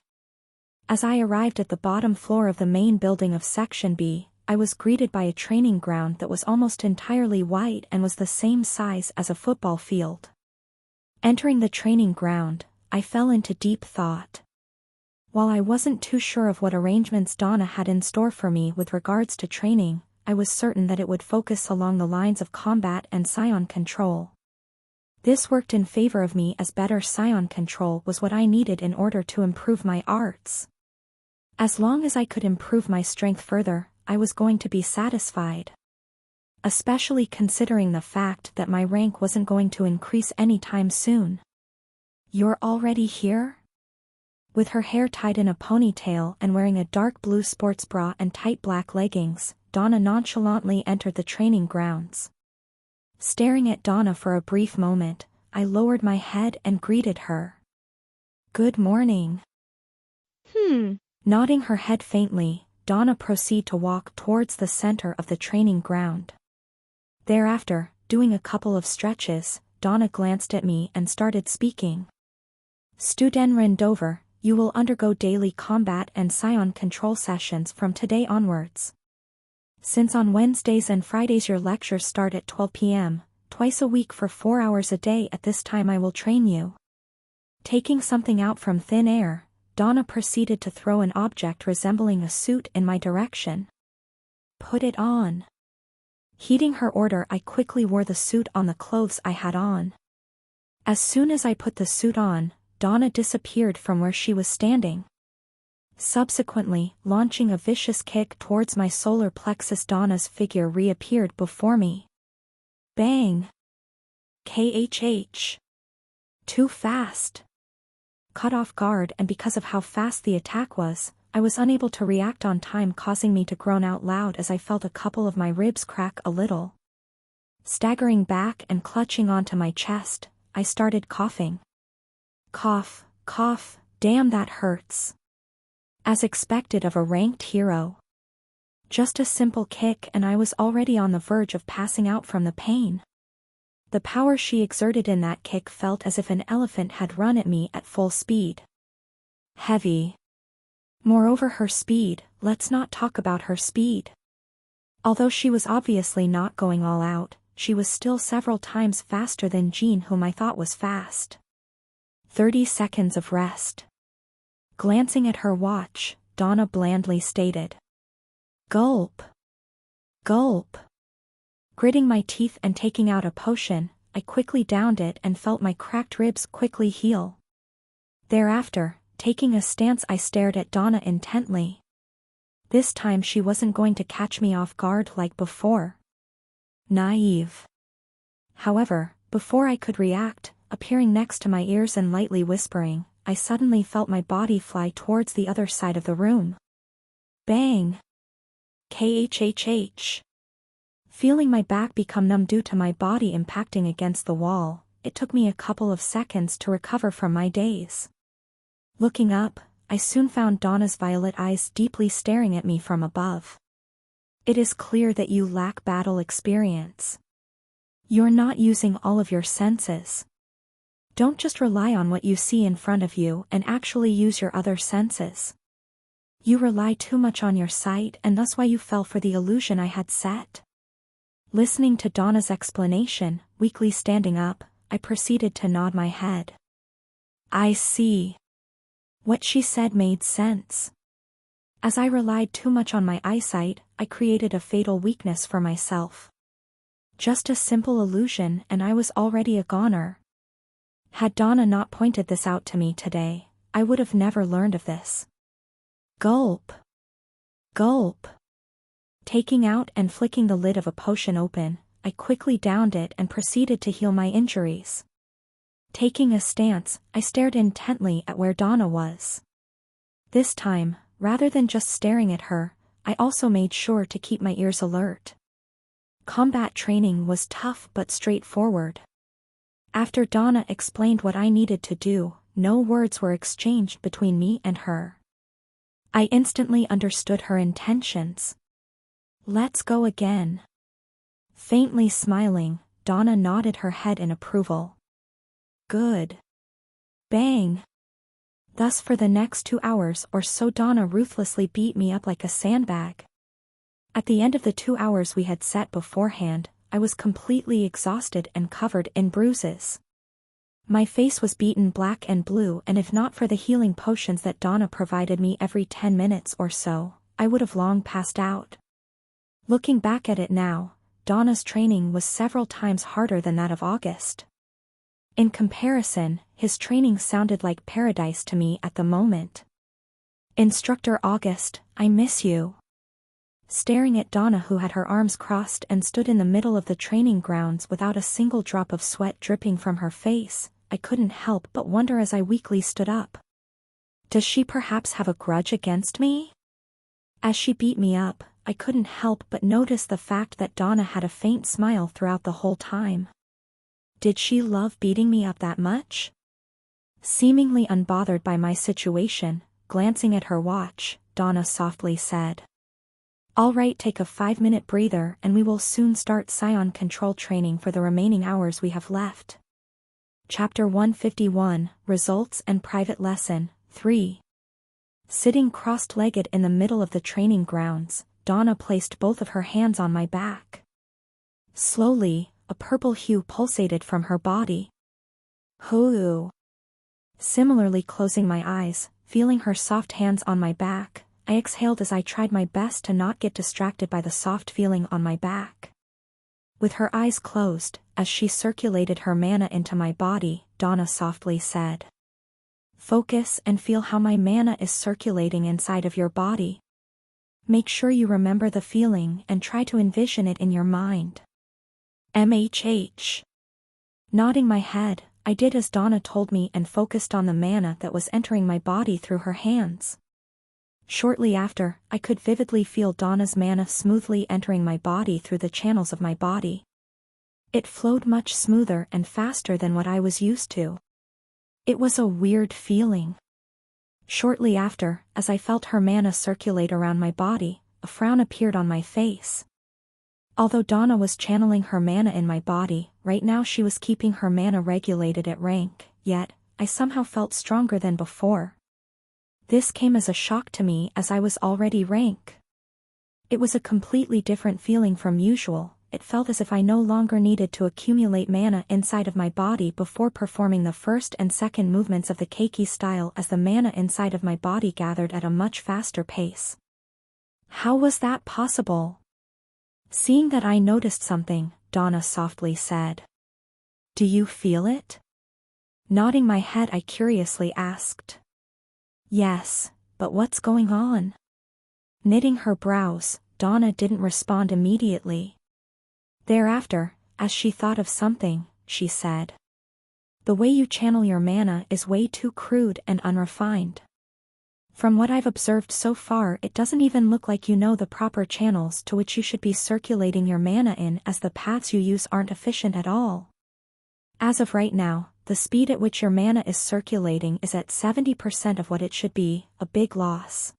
As I arrived at the bottom floor of the main building of Section B, I was greeted by a training ground that was almost entirely white and was the same size as a football field. Entering the training ground, I fell into deep thought. While I wasn't too sure of what arrangements Donna had in store for me with regards to training, I was certain that it would focus along the lines of combat and psion control. This worked in favor of me as better scion control was what I needed in order to improve my arts. As long as I could improve my strength further, I was going to be satisfied. Especially considering the fact that my rank wasn't going to increase anytime soon. "You're already here?" With her hair tied in a ponytail and wearing a dark blue sports bra and tight black leggings, Donna nonchalantly entered the training grounds. Staring at Donna for a brief moment, I lowered my head and greeted her. "Good morning." Nodding her head faintly, Donna proceeded to walk towards the center of the training ground. Thereafter, doing a couple of stretches, Donna glanced at me and started speaking. "Student Rendover, you will undergo daily combat and scion control sessions from today onwards. Since on Wednesdays and Fridays your lectures start at 12 p.m., twice a week for 4 hours a day at this time I will train you." Taking something out from thin air, Donna proceeded to throw an object resembling a suit in my direction. "Put it on." Heeding her order, I quickly wore the suit on the clothes I had on. As soon as I put the suit on, Donna disappeared from where she was standing. Subsequently, launching a vicious kick towards my solar plexus, Donna's figure reappeared before me. Bang! KHH. Too fast. Caught off guard, and because of how fast the attack was, I was unable to react on time, causing me to groan out loud as I felt a couple of my ribs crack a little. Staggering back and clutching onto my chest, I started coughing. Cough, cough, damn that hurts. As expected of a ranked hero. Just a simple kick and I was already on the verge of passing out from the pain. The power she exerted in that kick felt as if an elephant had run at me at full speed. Heavy. Moreover, her speed, let's not talk about her speed. Although she was obviously not going all out, she was still several times faster than Jean, whom I thought was fast. 30 seconds of rest. Glancing at her watch, Donna blandly stated. Gulp. Gulp. Gritting my teeth and taking out a potion, I quickly downed it and felt my cracked ribs quickly heal. Thereafter, taking a stance, I stared at Donna intently. This time she wasn't going to catch me off guard like before. Naive. However, before I could react, appearing next to my ears and lightly whispering, I suddenly felt my body fly towards the other side of the room. Bang! KHHH. Feeling my back become numb due to my body impacting against the wall, it took me a couple of seconds to recover from my daze. Looking up, I soon found Donna's violet eyes deeply staring at me from above. "It is clear that you lack battle experience. You're not using all of your senses. Don't just rely on what you see in front of you and actually use your other senses. You rely too much on your sight, and that's why you fell for the illusion I had set." Listening to Donna's explanation, weakly standing up, I proceeded to nod my head. I see. What she said made sense. As I relied too much on my eyesight, I created a fatal weakness for myself. Just a simple illusion and I was already a goner. Had Donna not pointed this out to me today, I would have never learned of this. Gulp. Gulp. Taking out and flicking the lid of a potion open, I quickly downed it and proceeded to heal my injuries. Taking a stance, I stared intently at where Donna was. This time, rather than just staring at her, I also made sure to keep my ears alert. Combat training was tough but straightforward. After Donna explained what I needed to do, no words were exchanged between me and her. I instantly understood her intentions. Let's go again. Faintly smiling, Donna nodded her head in approval. Good. Bang. Thus for the next 2 hours or so Donna ruthlessly beat me up like a sandbag. At the end of the 2 hours we had set beforehand, I was completely exhausted and covered in bruises. My face was beaten black and blue, and if not for the healing potions that Donna provided me every 10 minutes or so, I would have long passed out. Looking back at it now, Donna's training was several times harder than that of August. In comparison, his training sounded like paradise to me at the moment. Instructor August, I miss you. Staring at Donna, who had her arms crossed and stood in the middle of the training grounds without a single drop of sweat dripping from her face, I couldn't help but wonder as I weakly stood up. Does she perhaps have a grudge against me? As she beat me up, I couldn't help but notice the fact that Donna had a faint smile throughout the whole time. Did she love beating me up that much? Seemingly unbothered by my situation, glancing at her watch, Donna softly said, "All right, take a 5-minute breather and we will soon start Scion control training for the remaining hours we have left." Chapter 151, Results and Private Lesson, 3. Sitting crossed-legged in the middle of the training grounds, Donna placed both of her hands on my back. Slowly, a purple hue pulsated from her body. Hoo. Similarly closing my eyes, feeling her soft hands on my back, I exhaled as I tried my best to not get distracted by the soft feeling on my back. With her eyes closed, as she circulated her mana into my body, Donna softly said, "Focus and feel how my mana is circulating inside of your body. Make sure you remember the feeling and try to envision it in your mind." MHH. Nodding my head, I did as Donna told me and focused on the mana that was entering my body through her hands. Shortly after, I could vividly feel Donna's mana smoothly entering my body through the channels of my body. It flowed much smoother and faster than what I was used to. It was a weird feeling. Shortly after, as I felt her mana circulate around my body, a frown appeared on my face. Although Donna was channeling her mana in my body, right now she was keeping her mana regulated at rank, yet, I somehow felt stronger than before. This came as a shock to me as I was already rank. It was a completely different feeling from usual. It felt as if I no longer needed to accumulate mana inside of my body before performing the first and second movements of the Keiki style, as the mana inside of my body gathered at a much faster pace. How was that possible? Seeing that I noticed something, Donna softly said, "Do you feel it?" Nodding my head, I curiously asked, "Yes, but what's going on?" Knitting her brows, Donna didn't respond immediately. Thereafter, as she thought of something, she said, "The way you channel your mana is way too crude and unrefined. From what I've observed so far, it doesn't even look like you know the proper channels to which you should be circulating your mana in, as the paths you use aren't efficient at all. As of right now, the speed at which your mana is circulating is at 70% of what it should be, a big loss.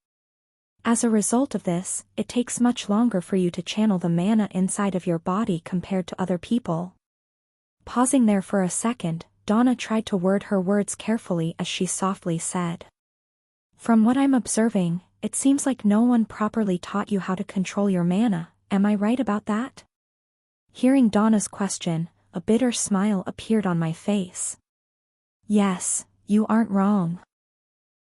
As a result of this, it takes much longer for you to channel the mana inside of your body compared to other people." Pausing there for a second, Donna tried to word her words carefully as she softly said, "From what I'm observing, it seems like no one properly taught you how to control your mana, am I right about that?" Hearing Donna's question, a bitter smile appeared on my face. "Yes, you aren't wrong."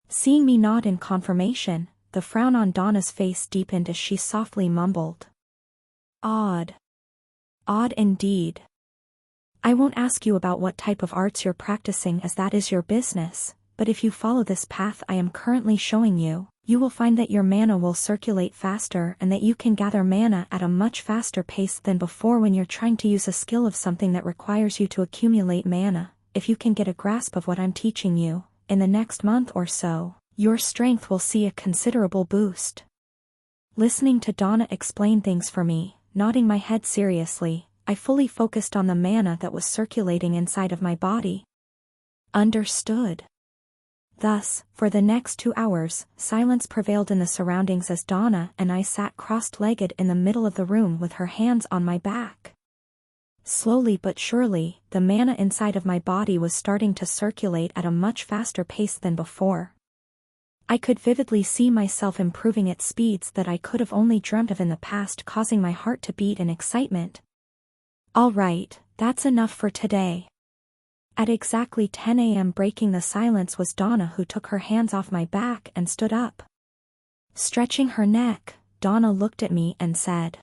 Seeing me nod in confirmation, the frown on Donna's face deepened as she softly mumbled, "Odd. Odd indeed. I won't ask you about what type of arts you're practicing, as that is your business, but if you follow this path I am currently showing you, you will find that your mana will circulate faster and that you can gather mana at a much faster pace than before when you're trying to use a skill of something that requires you to accumulate mana. If you can get a grasp of what I'm teaching you, in the next month or so, your strength will see a considerable boost." Listening to Donna explain things for me, nodding my head seriously, I fully focused on the mana that was circulating inside of my body. Understood. Thus, for the next 2 hours, silence prevailed in the surroundings as Donna and I sat crossed-legged in the middle of the room with her hands on my back. Slowly but surely, the mana inside of my body was starting to circulate at a much faster pace than before. I could vividly see myself improving at speeds that I could have only dreamt of in the past, causing my heart to beat in excitement. "All right, that's enough for today." At exactly 10 a.m. breaking the silence was Donna, who took her hands off my back and stood up. Stretching her neck, Donna looked at me and said,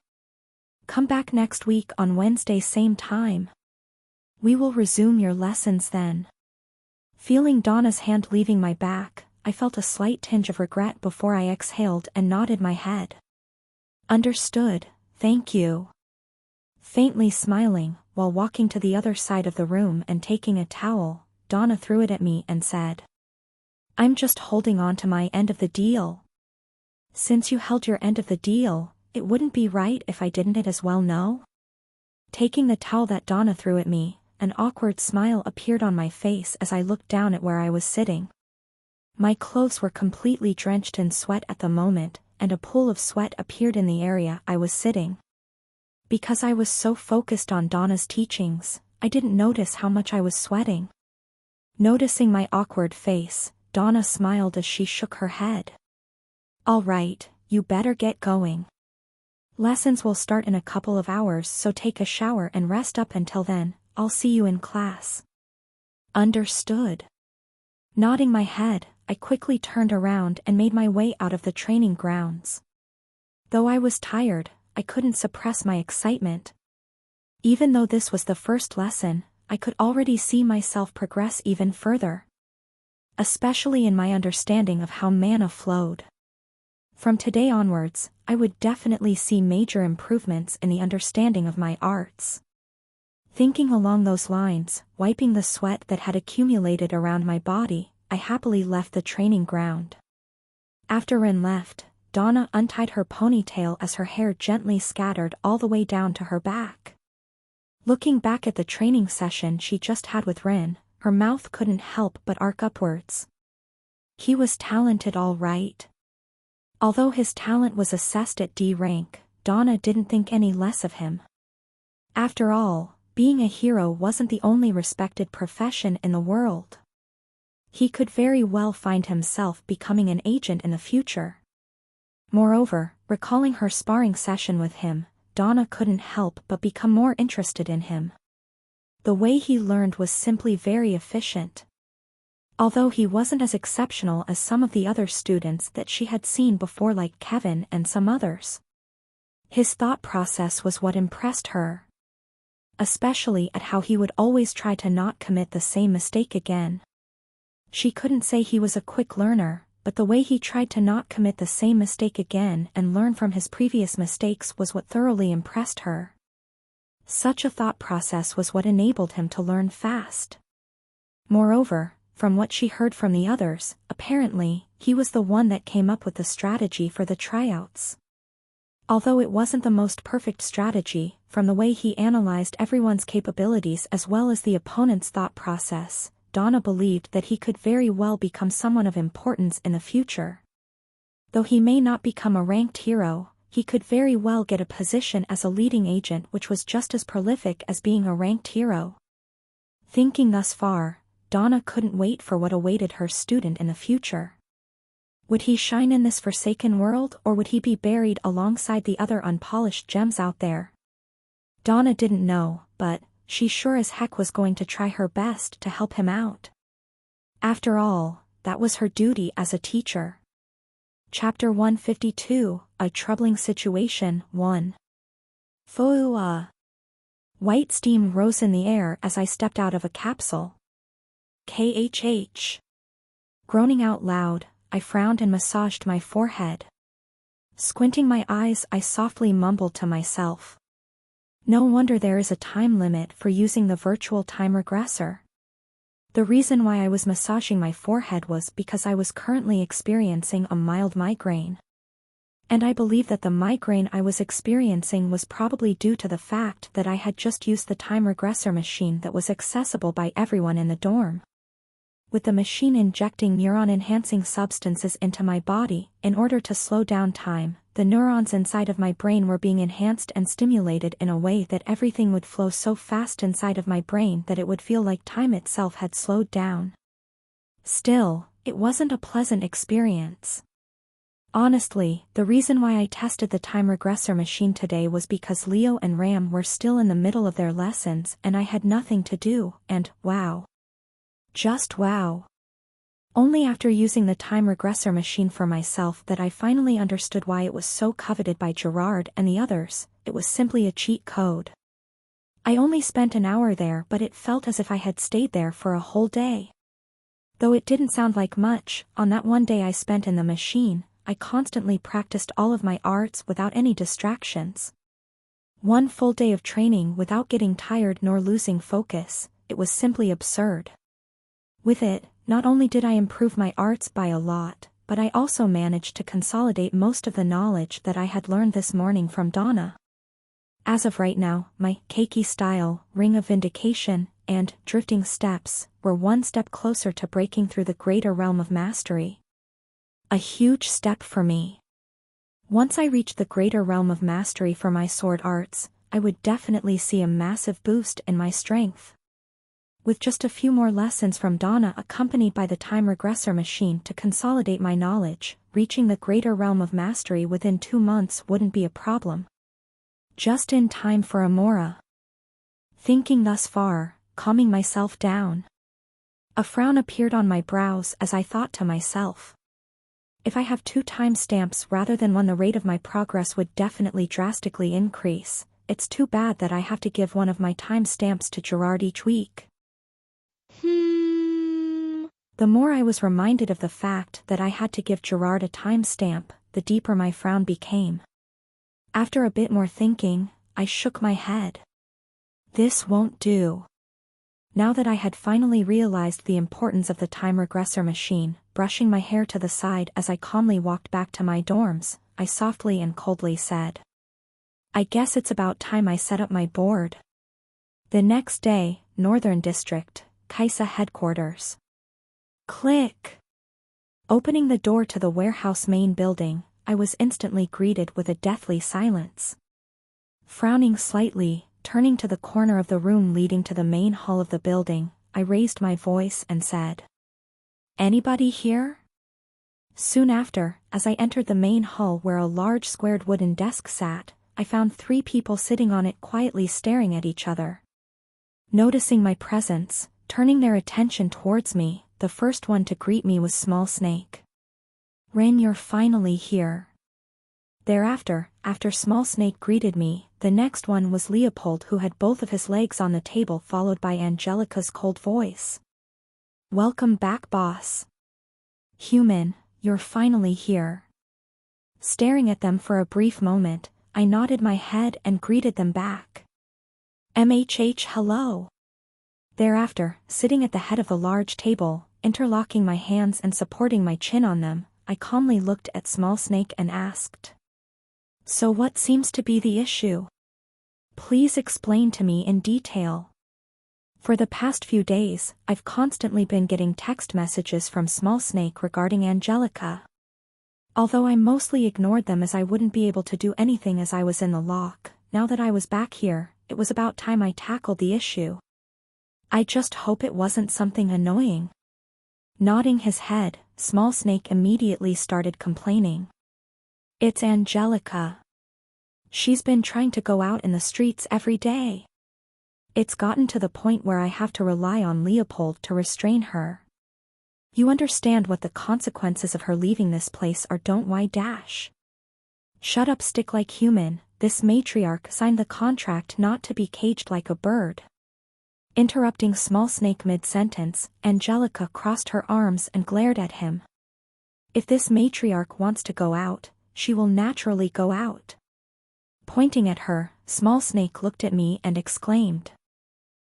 "Come back next week on Wednesday same time." We will resume your lessons then. Feeling Donna's hand leaving my back, I felt a slight tinge of regret before I exhaled and nodded my head. Understood, thank you. Faintly smiling, while walking to the other side of the room and taking a towel, Donna threw it at me and said, I'm just holding on to my end of the deal. Since you held your end of the deal, it wouldn't be right if I didn't it as well, no? Taking the towel that Donna threw at me, an awkward smile appeared on my face as I looked down at where I was sitting. My clothes were completely drenched in sweat at the moment, and a pool of sweat appeared in the area I was sitting. Because I was so focused on Donna's teachings, I didn't notice how much I was sweating. Noticing my awkward face, Donna smiled as she shook her head. All right, you better get going. Lessons will start in a couple of hours, so take a shower and rest up until then. I'll see you in class. Understood. Nodding my head, I quickly turned around and made my way out of the training grounds. Though I was tired, I couldn't suppress my excitement. Even though this was the first lesson, I could already see myself progress even further. Especially in my understanding of how mana flowed. From today onwards, I would definitely see major improvements in the understanding of my arts. Thinking along those lines, wiping the sweat that had accumulated around my body, I happily left the training ground. After Rin left, Donna untied her ponytail as her hair gently scattered all the way down to her back. Looking back at the training session she just had with Rin, her mouth couldn't help but arc upwards. He was talented all right. Although his talent was assessed at D rank, Donna didn't think any less of him. After all, being a hero wasn't the only respected profession in the world. He could very well find himself becoming an agent in the future. Moreover, recalling her sparring session with him, Donna couldn't help but become more interested in him. The way he learned was simply very efficient. Although he wasn't as exceptional as some of the other students that she had seen before, like Kevin and some others. His thought process was what impressed her. Especially at how he would always try to not commit the same mistake again. She couldn't say he was a quick learner, but the way he tried to not commit the same mistake again and learn from his previous mistakes was what thoroughly impressed her. Such a thought process was what enabled him to learn fast. Moreover, from what she heard from the others, apparently, he was the one that came up with the strategy for the tryouts. Although it wasn't the most perfect strategy, from the way he analyzed everyone's capabilities as well as the opponent's thought process, Donna believed that he could very well become someone of importance in the future. Though he may not become a ranked hero, he could very well get a position as a leading agent, which was just as prolific as being a ranked hero. Thinking thus far, Donna couldn't wait for what awaited her student in the future. Would he shine in this forsaken world, or would he be buried alongside the other unpolished gems out there? Donna didn't know, but she sure as heck was going to try her best to help him out. After all, that was her duty as a teacher. Chapter 152, A Troubling Situation, 1. Foo-ah. White steam rose in the air as I stepped out of a capsule. KHH. Groaning out loud, I frowned and massaged my forehead. Squinting my eyes, I softly mumbled to myself. No wonder there is a time limit for using the virtual time regressor. The reason why I was massaging my forehead was because I was currently experiencing a mild migraine. And I believe that the migraine I was experiencing was probably due to the fact that I had just used the time regressor machine that was accessible by everyone in the dorm. With the machine injecting neuron-enhancing substances into my body, in order to slow down time, the neurons inside of my brain were being enhanced and stimulated in a way that everything would flow so fast inside of my brain that it would feel like time itself had slowed down. Still, it wasn't a pleasant experience. Honestly, the reason why I tested the time regressor machine today was because Leo and Ram were still in the middle of their lessons and I had nothing to do, and, wow. Just wow. Only after using the time regressor machine for myself that I finally understood why it was so coveted by Gerard and the others. It was simply a cheat code. I only spent an hour there, but it felt as if I had stayed there for a whole day. Though it didn't sound like much, on that one day I spent in the machine, I constantly practiced all of my arts without any distractions. One full day of training without getting tired nor losing focus, it was simply absurd. With it, not only did I improve my arts by a lot, but I also managed to consolidate most of the knowledge that I had learned this morning from Donna. As of right now, my Keiki style, ring of vindication, and drifting steps were one step closer to breaking through the greater realm of mastery. A huge step for me. Once I reached the greater realm of mastery for my sword arts, I would definitely see a massive boost in my strength. With just a few more lessons from Donna accompanied by the time regressor machine to consolidate my knowledge, reaching the greater realm of mastery within 2 months wouldn't be a problem. Just in time for Amora. Thinking thus far, calming myself down. A frown appeared on my brows as I thought to myself. If I have 2 timestamps rather than 1, the rate of my progress would definitely drastically increase. It's too bad that I have to give one of my timestamps to Gerard each week. The more I was reminded of the fact that I had to give Gerard a timestamp, the deeper my frown became. After a bit more thinking, I shook my head. This won't do. Now that I had finally realized the importance of the time regressor machine, brushing my hair to the side as I calmly walked back to my dorms, I softly and coldly said, I guess it's about time I set up my board. The next day, Northern District, Kaisa headquarters. Click. Opening the door to the warehouse main building, I was instantly greeted with a deathly silence. Frowning slightly, turning to the corner of the room leading to the main hall of the building, I raised my voice and said, Anybody here? Soon after, as I entered the main hall where a large squared wooden desk sat, I found 3 people sitting on it quietly staring at each other. Noticing my presence, turning their attention towards me, the first one to greet me was Small Snake. Ren, you're finally here. Thereafter, after Small Snake greeted me, the next one was Leopold, who had both of his legs on the table, followed by Angelica's cold voice. Welcome back, boss. Human, you're finally here. Staring at them for a brief moment, I nodded my head and greeted them back. MHH, hello. Thereafter, sitting at the head of the large table, interlocking my hands and supporting my chin on them, I calmly looked at Small Snake and asked, So what seems to be the issue? Please explain to me in detail. For the past few days, I've constantly been getting text messages from Small Snake regarding Angelica. Although I mostly ignored them as I wouldn't be able to do anything as I was in the lock, now that I was back here, it was about time I tackled the issue. I just hope it wasn't something annoying. Nodding his head, Small Snake immediately started complaining. It's Angelica. She's been trying to go out in the streets every day. It's gotten to the point where I have to rely on Leopold to restrain her. You understand what the consequences of her leaving this place are, don't you? Shut up, stick like human. This matriarch signed the contract not to be caged like a bird. Interrupting Small Snake mid-sentence, Angelica crossed her arms and glared at him. If this matriarch wants to go out, she will naturally go out. Pointing at her, Small Snake looked at me and exclaimed,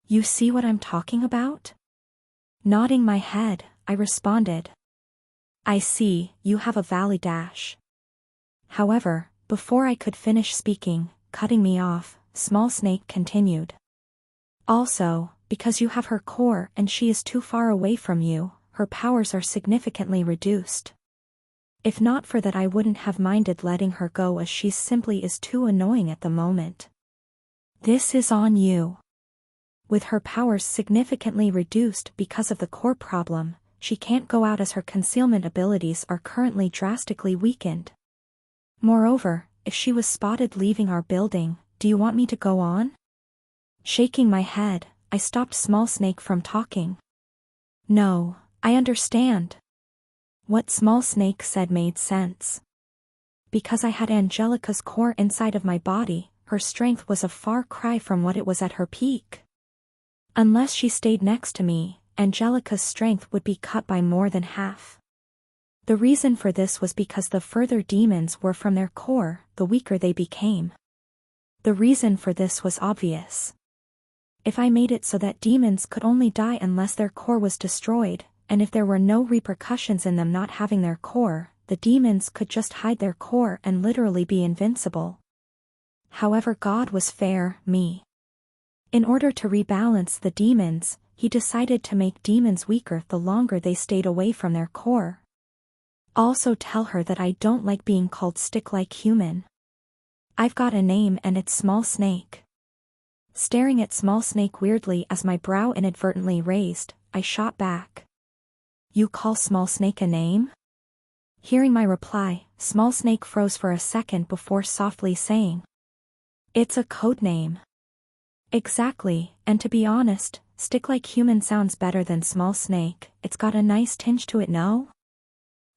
You see what I'm talking about? Nodding my head, I responded, I see, you have a valid dash. However, before I could finish speaking, cutting me off, Small Snake continued. Also, because you have her core and she is too far away from you, her powers are significantly reduced. If not for that, I wouldn't have minded letting her go, as she simply is too annoying at the moment. This is on you. With her powers significantly reduced because of the core problem, she can't go out as her concealment abilities are currently drastically weakened. Moreover, if she was spotted leaving our building, do you want me to go on? Shaking my head, I stopped Small Snake from talking. No, I understand. What Small Snake said made sense. Because I had Angelica's core inside of my body, her strength was a far cry from what it was at her peak. Unless she stayed next to me, Angelica's strength would be cut by more than half. The reason for this was because the further demons were from their core, the weaker they became. The reason for this was obvious. If I made it so that demons could only die unless their core was destroyed, and if there were no repercussions in them not having their core, the demons could just hide their core and literally be invincible. However, God was fair, me. In order to rebalance the demons, he decided to make demons weaker the longer they stayed away from their core. Also tell her that I don't like being called stick-like human. I've got a name and it's Small Snake. Staring at Small Snake weirdly as my brow inadvertently raised, I shot back. You call Small Snake a name? Hearing my reply, Small Snake froze for a second before softly saying, "It's a code name." Exactly, and to be honest, stick-like human sounds better than Small Snake. It's got a nice tinge to it, no?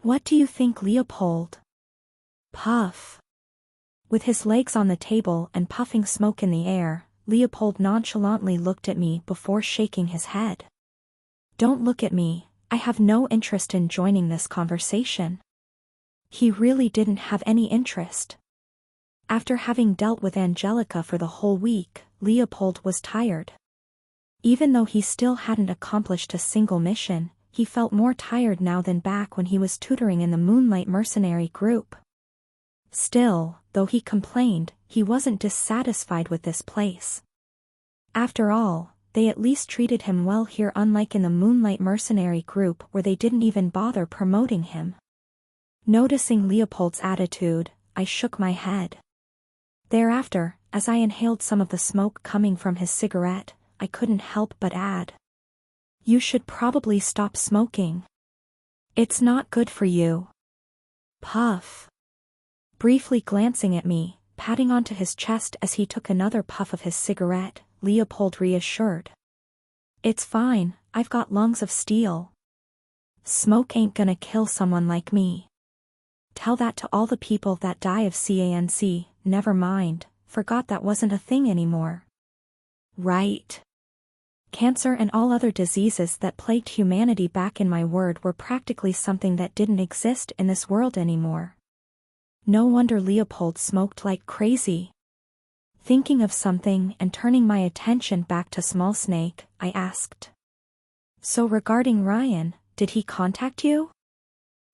What do you think, Leopold? Puff. With his legs on the table and puffing smoke in the air, Leopold nonchalantly looked at me before shaking his head. Don't look at me, I have no interest in joining this conversation. He really didn't have any interest. After having dealt with Angelica for the whole week, Leopold was tired. Even though he still hadn't accomplished a single mission, he felt more tired now than back when he was tutoring in the Moonlight Mercenary group. Still, though he complained, he wasn't dissatisfied with this place. After all, they at least treated him well here, unlike in the Moonlight Mercenary group where they didn't even bother promoting him. Noticing Leopold's attitude, I shook my head. Thereafter, as I inhaled some of the smoke coming from his cigarette, I couldn't help but add, "You should probably stop smoking. It's not good for you." Puff. Briefly glancing at me, patting onto his chest as he took another puff of his cigarette, Leopold reassured. "It's fine, I've got lungs of steel. Smoke ain't gonna kill someone like me. Tell that to all the people that die of cancer, never mind, forgot that wasn't a thing anymore. Right. Cancer and all other diseases that plagued humanity back in my word were practically something that didn't exist in this world anymore. No wonder Leopold smoked like crazy." Thinking of something and turning my attention back to Small Snake, I asked, "So regarding Ryan, did he contact you?"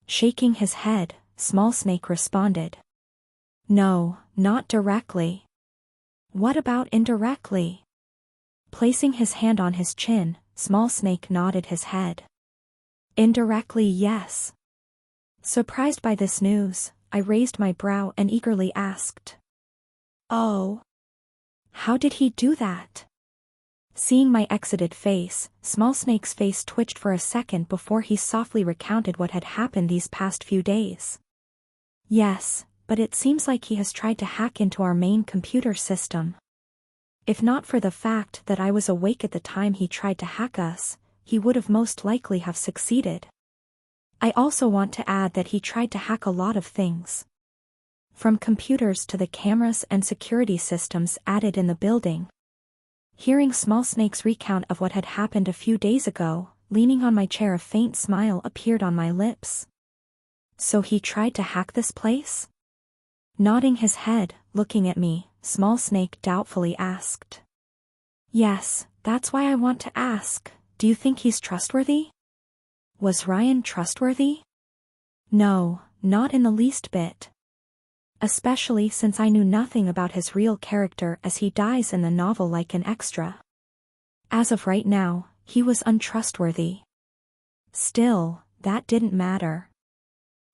Shaking his head, Small Snake responded, "No, not directly." "What about indirectly?" Placing his hand on his chin, Small Snake nodded his head. "Indirectly, yes." Surprised by this news, I raised my brow and eagerly asked, "Oh, how did he do that?" Seeing my exited face, Small Snake's face twitched for a second before he softly recounted what had happened these past few days. "Yes, but it seems like he has tried to hack into our main computer system. If not for the fact that I was awake at the time he tried to hack us, he would have most likely have succeeded. I also want to add that he tried to hack a lot of things. From computers to the cameras and security systems added in the building." Hearing Small Snake's recount of what had happened a few days ago, leaning on my chair, a faint smile appeared on my lips. "So he tried to hack this place?" Nodding his head, looking at me, Small Snake doubtfully asked, "Yes, that's why I want to ask, do you think he's trustworthy?" Was Ryan trustworthy? No, not in the least bit. Especially since I knew nothing about his real character, as he dies in the novel like an extra. As of right now, he was untrustworthy. Still, that didn't matter.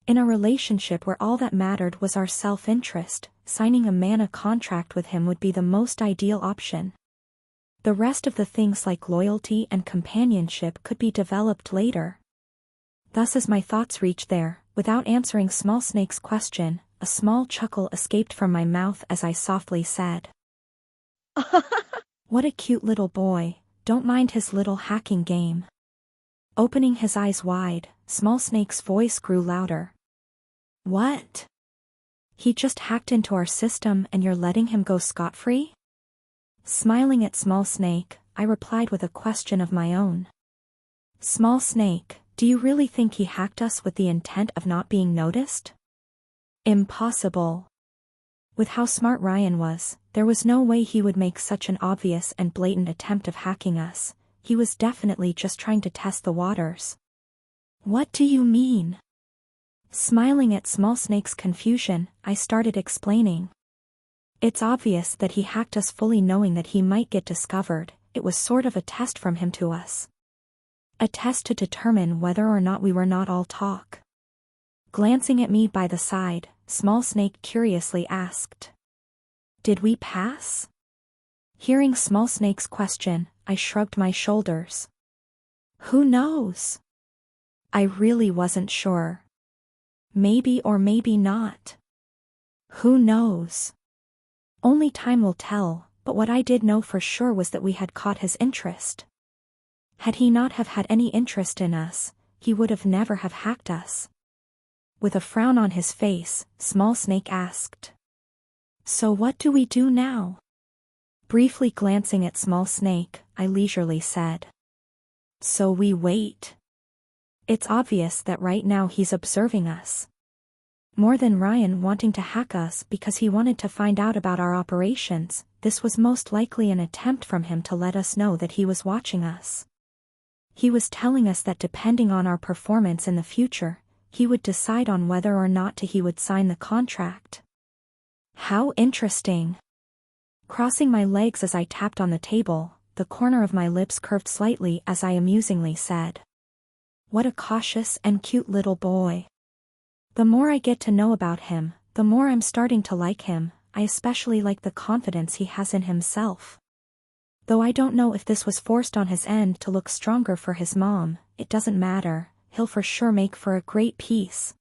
In a relationship where all that mattered was our self-interest, signing a mana contract with him would be the most ideal option. The rest of the things like loyalty and companionship could be developed later. Thus as my thoughts reached there, without answering Small Snake's question, a small chuckle escaped from my mouth as I softly said, "What a cute little boy, don't mind his little hacking game." Opening his eyes wide, Small Snake's voice grew louder. "What? He just hacked into our system and you're letting him go scot-free? Smiling at Small Snake, I replied with a question of my own. Small Snake, do you really think he hacked us with the intent of not being noticed? Impossible. With how smart Ryan was, there was no way he would make such an obvious and blatant attempt of hacking us. He was definitely just trying to test the waters. What do you mean? Smiling at Small Snake's confusion, I started explaining. It's obvious that he hacked us fully knowing that he might get discovered. It was sort of a test from him to us. A test to determine whether or not we were not all talk. Glancing at me by the side, Small Snake curiously asked. Did we pass? Hearing Small Snake's question, I shrugged my shoulders. Who knows? I really wasn't sure. Maybe or maybe not. Who knows? Only time will tell, but what I did know for sure was that we had caught his interest. Had he not have had any interest in us, he would have never have hacked us. With a frown on his face, Small Snake asked. So what do we do now? Briefly glancing at Small Snake, I leisurely said. So we wait. It's obvious that right now he's observing us. More than Ryan wanting to hack us because he wanted to find out about our operations, this was most likely an attempt from him to let us know that he was watching us. He was telling us that depending on our performance in the future, he would decide on whether or not he would sign the contract. How interesting. Crossing my legs as I tapped on the table, the corner of my lips curved slightly as I amusingly said. What a cautious and cute little boy. The more I get to know about him, the more I'm starting to like him. I especially like the confidence he has in himself. Though I don't know if this was forced on his end to look stronger for his mom, it doesn't matter, he'll for sure make for a great piece.